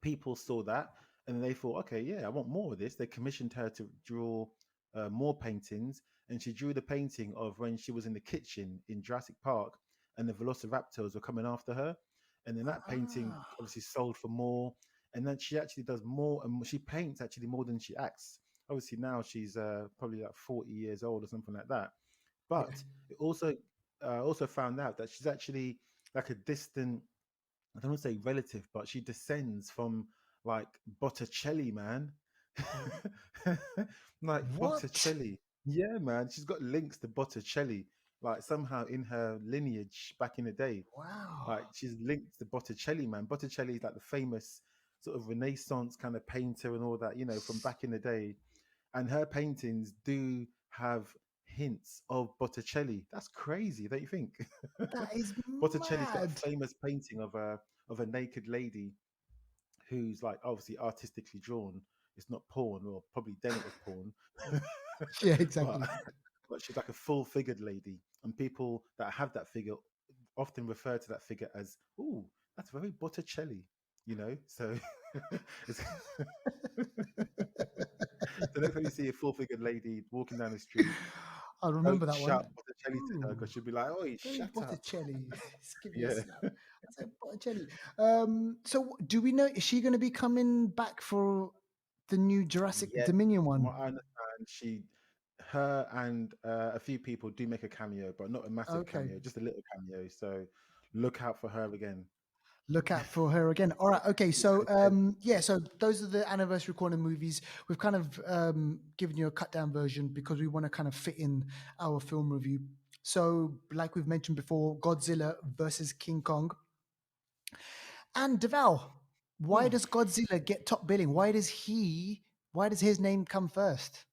People saw that and they thought, okay, yeah, I want more of this. They commissioned her to draw more paintings, and she drew the painting of when she was in the kitchen in Jurassic Park and the Velociraptors were coming after her. And then that painting Ah, obviously sold for more. And then she actually does more, and she paints actually more than she acts. Obviously, now she's probably like 40 years old or something like that. yeah. But it also found out that she's actually like a distant, I don't want to say relative, but she descends from like Botticelli, man. Like What? Botticelli. Yeah, man. She's got links to Botticelli, like somehow in her lineage back in the day. Wow. Like she's linked to Botticelli, man. Botticelli is like the famous sort of Renaissance kind of painter and all that, from back in the day. And her paintings do have hints of Botticelli. That's crazy, don't you think? That is Botticelli's got a mad. famous painting of a naked lady who's like obviously artistically drawn. It's not porn, or probably then it was porn, Yeah, but exactly. but she's like a full figured lady, and people that have that figure often refer to that figure as, "Ooh, that's very Botticelli." So it's the next time you see a full figured lady walking down the street, I don't remember that one. shout Botticelli to her Ooh, because she'll be like, "Oh, very shut up." Botticelli. Just give me a Yeah. slap. I said Botticelli. So do we know, is she going to be coming back for the new Jurassic Yet, Dominion from one? what I understand, her and a few people do make a cameo, but not a massive Okay. cameo, just a little cameo. So look out for her again. Look out for her again. All right. Okay. It's So, content. yeah. So those are the anniversary corner movies. We've kind of given you a cut down version because we want to kind of fit in our film review. So, like we've mentioned before, Godzilla versus King Kong. And Deval, why Hmm. does Godzilla get top billing? Why does his name come first?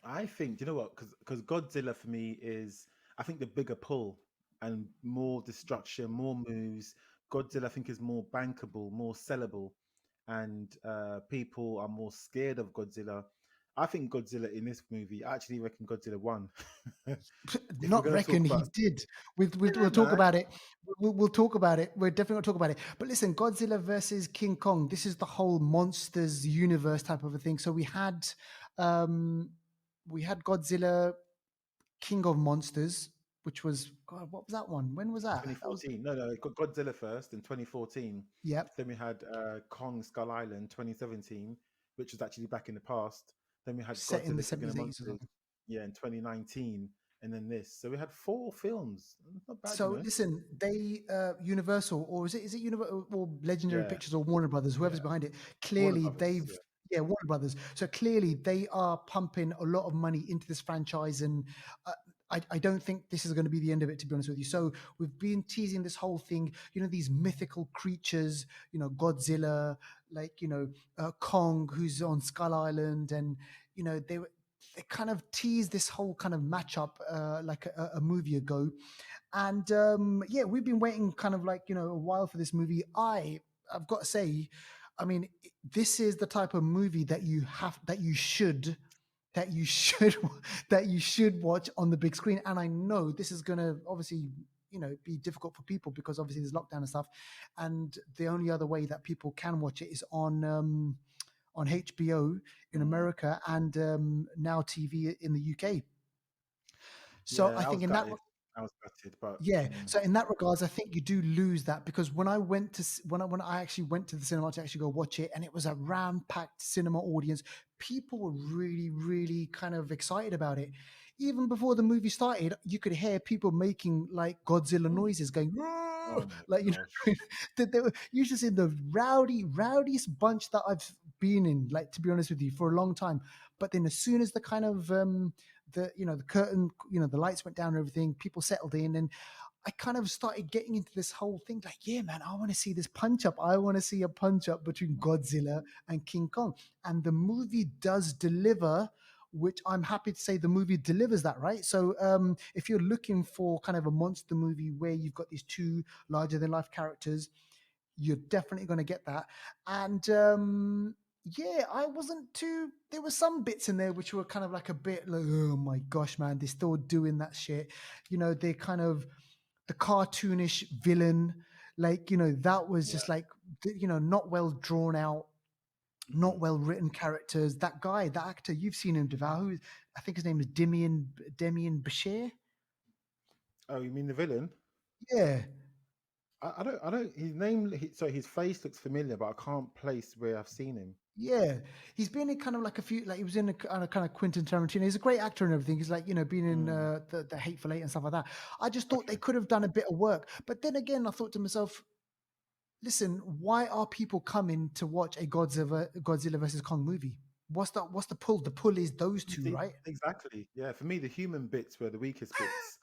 I think, you know what? Because Godzilla for me is, I think, the bigger pull and more destruction, more moves. Godzilla, I think, is more bankable, more sellable, and people are more scared of Godzilla. I think Godzilla in this movie. I actually reckon Godzilla won. If we're Not gonna reckon talk he about, did. We'll yeah, talk man, about it. We'll talk about it. We're definitely going to talk about it. But listen, Godzilla versus King Kong. This is the whole monsters universe type of a thing. So um, we had Godzilla, King of Monsters, which was God. What was that one? When was that? That was 2014. No, no, Godzilla first in 2014. yep, Then we had Kong Skull Island 2017, which was actually back in the past. Then we had set in the Godzilla King of the 70s, 80s or Monsters, something. yeah, in 2019, and then this. So we had 4 films. Not bad, you So know. listen, they Universal, or is it Universal or Legendary Yeah, Pictures or Warner Brothers, whoever's yeah. behind it, Warner clearly Brothers. they've Yeah. yeah, Warner Brothers. So clearly they are pumping a lot of money into this franchise, and uh, I don't think this is going to be the end of it, to be honest with you. So we've been teasing this whole thing, these mythical creatures, Godzilla, like Kong, who's on Skull Island, and they kind of teased this whole kind of matchup like a movie ago, and yeah, we've been waiting kind of like a while for this movie. I've got to say, I mean, this is the type of movie that you should that you should watch on the big screen. And I know this is going to obviously be difficult for people because obviously there's lockdown and stuff, and the only other way that people can watch it is on HBO in Mm. America, and Now TV in the UK. So Yeah, I I was think in that gutted. I was gutted, but yeah, so in that regards, I think you do lose that, because when I went to when I actually went to the cinema to actually go watch it, and it was a ram-packed cinema audience, people were really, really kind of excited about it. Even before the movie started, you could hear people making like Godzilla noises, going oh "Roar!" my like gosh. that they were you should see the rowdiest bunch that I've been in, like, to be honest with you, for a long time. But then as soon as the kind of the curtain, the lights went down and everything, people settled in, and I kind of started getting into this whole thing like, yeah, man, I want to see this punch up. I want to see a punch up between Godzilla and King Kong. And the movie does deliver, which I'm happy to say the movie delivers that, right? So if you're looking for kind of a monster movie where you've got these two larger than life characters, you're definitely going to get that. And yeah, I wasn't too. There were some bits in there which were kind of like a bit like, oh my gosh, man, they're still doing that shit. They're kind of the cartoonish villain, like that was Yeah. just like not well drawn out, not Mhm. well written characters. That guy, that actor, you've seen him, Deval. Who I think his name is Demian Bashir. Oh, you mean the villain? Yeah. I don't. His name. So his face looks familiar, but I can't place where I've seen him. Yeah, he's been in kind of like a few, like he was in a kind of Quentin Tarantino. He's a great actor and everything. He's like, been in Mm, the Hateful Eight and stuff like that. I just thought they okay. could have done a bit of work. But then again, I thought to myself, listen, why are people coming to watch a Godzilla versus Kong movie? What's the pull? The pull is those two, right? Exactly. Yeah. For me, the human bits were the weakest bits,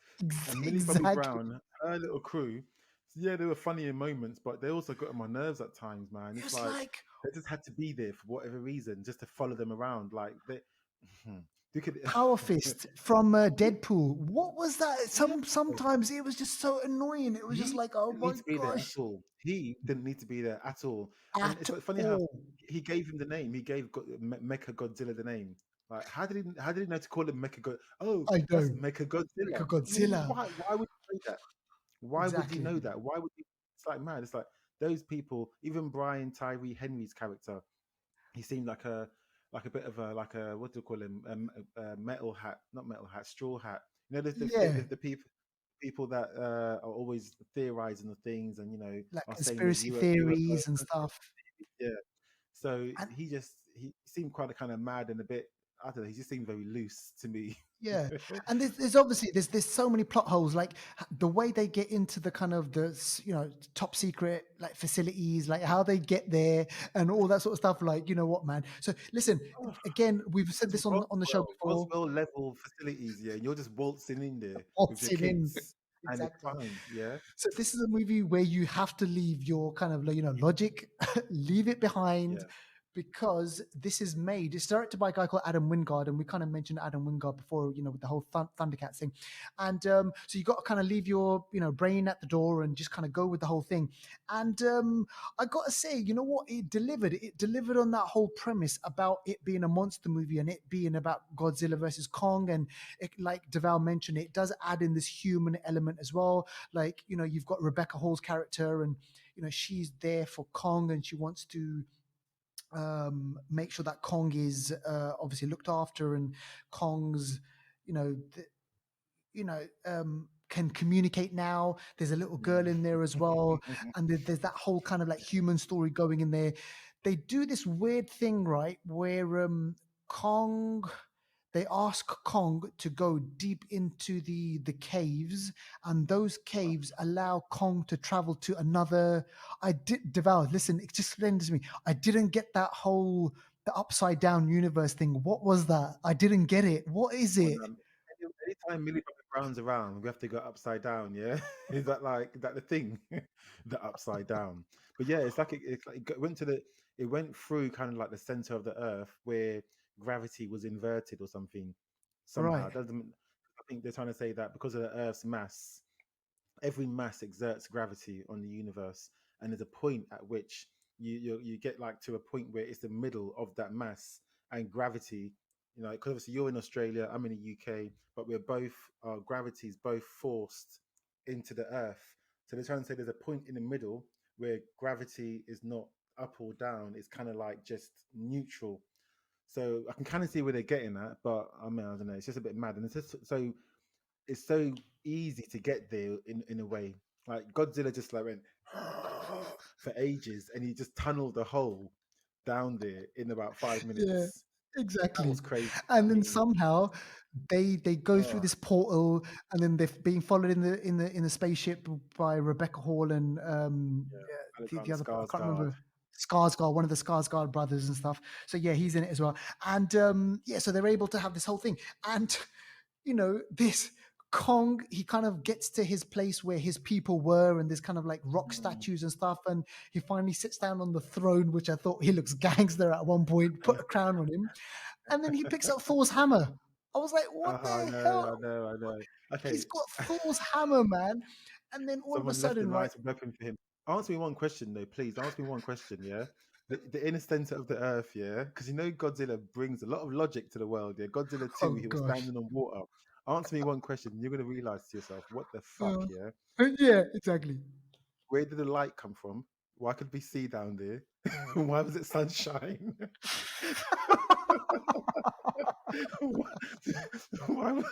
and Millie Bobby Exactly. Brown, her little crew. Yeah, they were funny in moments, but they also got on my nerves at times, man. It It's was like like they just had to be there for whatever reason, just to follow them around. Like they, you could, Power Fist from Deadpool. What was that? yeah. Sometimes it was just so annoying. It was just He like, oh didn't need my to be there at gosh, all. He didn't need to be there at all. And at it's funny how all. he gave him the name. He gave Mecha Godzilla the name. Like, how did he know to call him Mecha God? Oh, I that's know. Mecha Like a Godzilla. Godzilla. Why would you know that? Why would you Exactly. know that? Why would you? It's like mad. It's like those people. Even Brian Tyree Henry's character, he seemed like a bit of a like a, what do you call him, a metal hat, not metal hat, straw hat. You know, Yeah. the people that are always theorizing the things, and Like are saying that conspiracy UFO theories and stuff. yeah. So And he seemed quite kind of mad and a bit, I don't know, he just seemed very loose to me. yeah. And there's obviously there's so many plot holes, like the way they get into the kind of top secret like facilities, like how they get there and all that sort of stuff. Like, you know what, man. So listen, again, we've said It's this on the show before. Roswell level facilities, yeah, and you're just waltzing in there with your What's it in? kids, and it's Exactly. fine, yeah, So this is a movie where you have to leave your kind of logic, leave it behind, yeah. because this is made. It's directed by a guy called Adam Wingard, and we kind of mentioned Adam Wingard before, with the whole Thundercats thing. And so you got to kind of leave your brain at the door and just kind of go with the whole thing. And I got to say, you know what? It delivered. It delivered on that whole premise about it being a monster movie and it being about Godzilla versus Kong. And like Deval mentioned, it does add in this human element as well. Like, you've got Rebecca Hall's character, and she's there for Kong, and she wants to make sure that Kong is obviously looked after, and Kong's, you know, th- can communicate now. There's a little girl in there as well, and there's that whole kind of like human story going in there. They do this weird thing, right, where Kong. They ask Kong to go deep into the caves, and those caves allow Kong to travel to another. I did devour. Listen, just explain this to me. I didn't get that whole the upside down universe thing. What was that? I didn't get it. What is Well, it? anytime Millie Bobby Brown's around, we have to go upside down. Yeah, is that the thing? The upside down. But yeah, it's like it went through kind of like the center of the Earth where gravity was inverted or something somehow. Right. Doesn't I think they're trying to say that because of the Earth's mass, every mass exerts gravity on the universe, and there's a point at which you get like to a point where it's the middle of that mass and gravity. Because obviously you're in Australia, I'm in the UK, but we're both our gravity's both forced into the Earth. So they're trying to say there's a point in the middle where gravity is not up or down; it's kind of like just neutral. So I can kind of see where they're getting at, but I mean, I don't know. It's just a bit mad, and it's so easy to get there in a way. Like Godzilla just like went for ages, and he just tunneled the hole down there in about five Yeah, minutes. That exactly. was crazy. And I then mean, somehow they go through oh this portal, and then they're being followed in the spaceship by Rebecca Hall and yeah, the Alexander other, I can't Skarsgård. remember, Skarsgård, one of the Skarsgård brothers and stuff. So yeah, he's in it as well. And yeah, so they're able to have this whole thing. And this Kong, he kind of gets to his place where his people were, and there's kind of like rock Mm. statues and stuff. And he finally sits down on the throne, which I thought he looks gangster at one point, put a crown on him. And then he picks up Thor's hammer. I was like, what I the know, hell? I know, I know. He's Okay, got Thor's hammer, man. And then all of a someone left a sudden, right? nice weapon for him. Answer me one question though, please. Answer me one question, yeah. The inner center of the earth, yeah, because Godzilla brings a lot of logic to the world. Yeah, Godzilla 2, Oh he was gosh. standing on water. Answer me one question, you're gonna realize to yourself, what the fuck, Uh, yeah? yeah, exactly. Where did the light come from? Why could we see down there? Why was it sunshine? Why, why,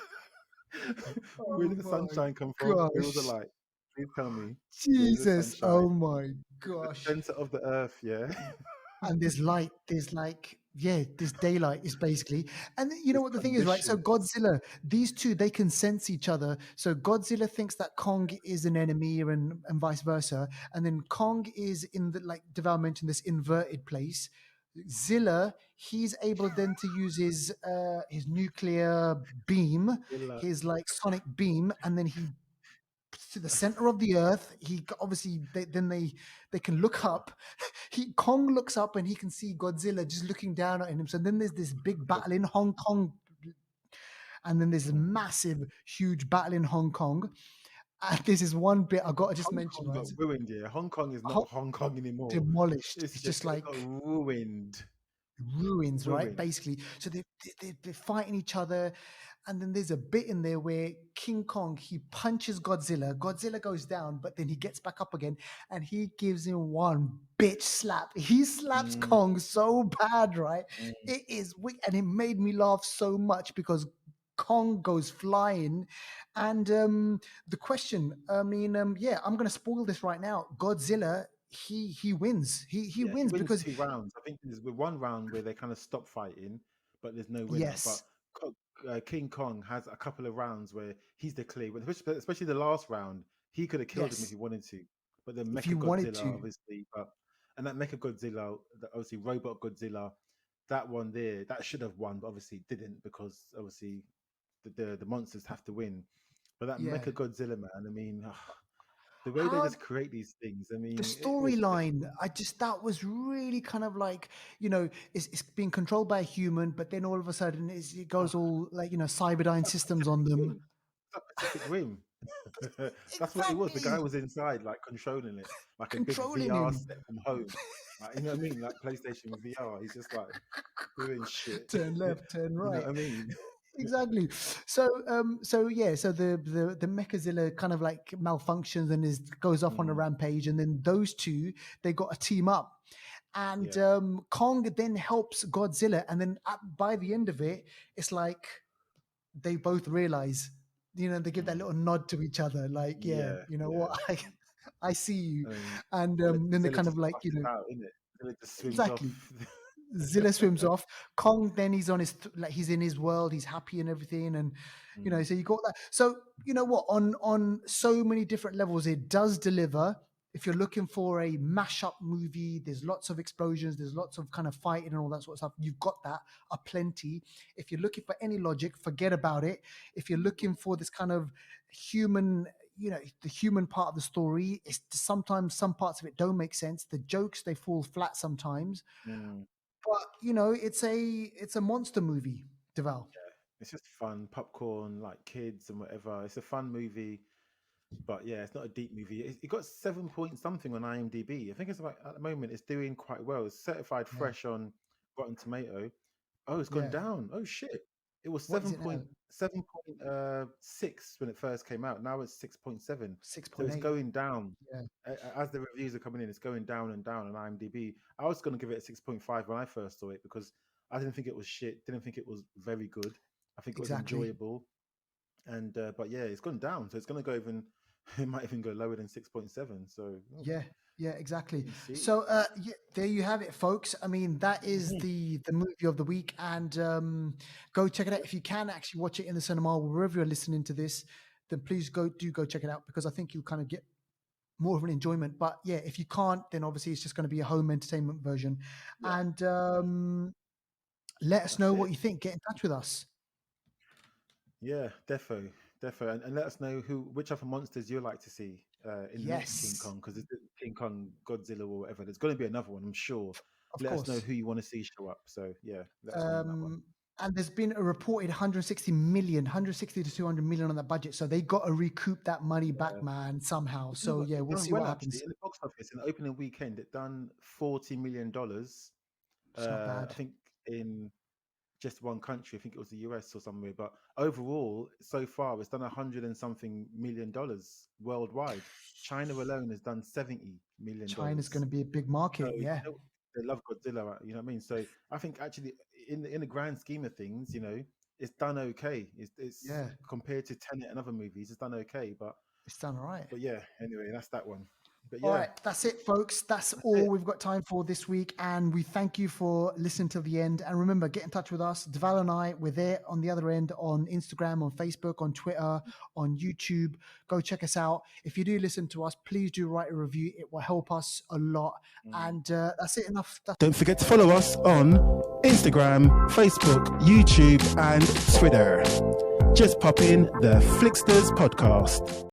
where Oh did the my sunshine come from? Where was the gosh. light? Please tell me. Where was the Jesus. sunshine? Oh my The gosh. center of the earth, yeah. And there's light, there's like, yeah, there's daylight is basically. And you know It's what the thing is, right? So conditioned. Godzilla, these two, they can sense each other. So Godzilla thinks that Kong is an enemy, and vice versa. And then Kong is in the, like Deval mentioned, this inverted place. Zilla, he's able then to use his nuclear beam, Godzilla. his like sonic beam, and then he to the center of the earth. Obviously they can look up. Kong looks up and he can see Godzilla just looking down at him. So then there's this big battle in Hong Kong, and then there's a massive, huge battle in Hong Kong. And this is one bit I got to just Hong mention, Kong right? got ruined, yeah. Hong Kong is not Hong Hong Kong anymore. demolished. It's It's just just it got like ruined. ruins, right? Ruined. Basically. So they're fighting each other. And then there's a bit in there where King Kong, he punches Godzilla. Godzilla goes down, but then he gets back up again and he gives him one bitch slap. He slaps Mm, Kong so bad, right? mm. It is wicked. And it made me laugh so much because Kong goes flying. And the question, I mean, yeah, I'm going to spoil this right now. Godzilla, he wins. He Yeah, he wins wins because, two rounds. I think there's with one round where they kind of stop fighting, but there's no winner. But yes, King Kong has a couple of rounds where he's the clear winner, especially the last round. He could have killed him if yes, he wanted to, but the if Mecha you wanted Godzilla, to. obviously, and that Mecha Godzilla, obviously Robot Godzilla, that one there, that should have won, but obviously didn't because obviously the monsters have to win. But that Yeah. Mecha Godzilla, man, I mean, The way they just create these things, I The mean, it was storyline, that was really kind of like, it's being controlled by a human, but then all of a sudden it goes all like, Cyberdyne like systems Pacific on them. Rim. It's like Pacific Rim. That's what it was. The guy Exactly. was inside, like controlling it, like a big Controlling VR him. set from home. Like, you know what I mean? Like PlayStation with VR. He's just like doing shit. Turn left, turn You know right. what I mean? Exactly. So yeah, so the Mechazilla kind of like malfunctions and goes off on a Mm, rampage, and then those two, they got a team up. And yeah. Kong then helps Godzilla, and then by the end of it, it's like they both realize, they give that Mm, little nod to each other, like, yeah, yeah. you know Yeah. what, I see you. I mean, And then they Zilla kind of just like, flushes out, innit? Zilla just swims off. exactly. Zilla swims off. Kong then he's on his like he's in his world. He's happy and everything, and Mm, so you got that. So you know what? On so many different levels, it does deliver. If you're looking for a mashup movie, there's lots of explosions, there's lots of kind of fighting and all that sort of stuff. You've got that aplenty. If you're looking for any logic, forget about it. If you're looking for this kind of human, the human part of the story, it's sometimes some parts of it don't make sense. The jokes, they fall flat sometimes, mm. but it's a monster movie, Deval. It's just fun, popcorn, like kids and whatever. It's a fun movie, but yeah, it's not a deep movie. It got 7 point something on IMDb. I think it's about at the moment it's doing quite well. It's certified Yeah, fresh on Rotten Tomato. Oh, it's gone yeah. down. Oh shit! It was What is it now? 7.6 when it first came out. Now it's 6.7. Six So point it's eight. going down. Yeah, As the reviews are coming in, it's going down and down on IMDb. I was going to give it a 6.5 when I first saw it because I didn't think it was shit. Didn't think it was very good. I think it was exactly. enjoyable. And but yeah, it's gone down. So it's going to go even. It might even go lower than 6.7. So oh, Yeah, yeah, exactly. wait and see. So yeah, there you have it, folks. I mean, that is the movie of the week, and go check it out if you can actually watch it in the cinema wherever you're listening to this. Then please go check it out, because I think you'll kind of get more of an enjoyment. But yeah, if you can't, then obviously it's just going to be a home entertainment version. Yeah, And yeah, let us that's know it. what you think. Get in touch with us. Yeah, defo, and let us know which other monsters you like to see in the next King Yes, Kong, because it's King Kong, Godzilla, or whatever. There's going to be another one, I'm sure. of Let us know course. who you want to see show up. So yeah, let us know on that one. Um, and there's been a reported 160 million, 160 to 200 million on that budget. So they got to recoup that money back, Yeah. man, somehow. But you know So what? yeah, It we'll done see well what actually happens. in the box office in the opening weekend. It done $40 million. It's not I bad. think in just one country. I think it was the US or somewhere. But overall, so far, it's done 100 and something million worldwide. China alone has done $70 million. China's going to be a big So market. Yeah, they love Godzilla, you know what I mean? So I think actually, in the grand scheme of things, it's done okay. It's yeah, compared to Tenet and other movies, it's done okay. But it's done all right. yeah, anyway, that's that one. But All yeah, right, that's it, folks. That's that's all it. we've got time for this week. And we thank you for listening till the end. And remember, get in touch with us. Deval and I, we're there on the other end on Instagram, on Facebook, on Twitter, on YouTube. Go check us out. If you do listen to us, please do write a review. It will help us a lot. Mm. And that's it. Enough. Don't forget to follow us on Instagram, Facebook, YouTube, and Twitter. Just pop in the Flicksters Podcast.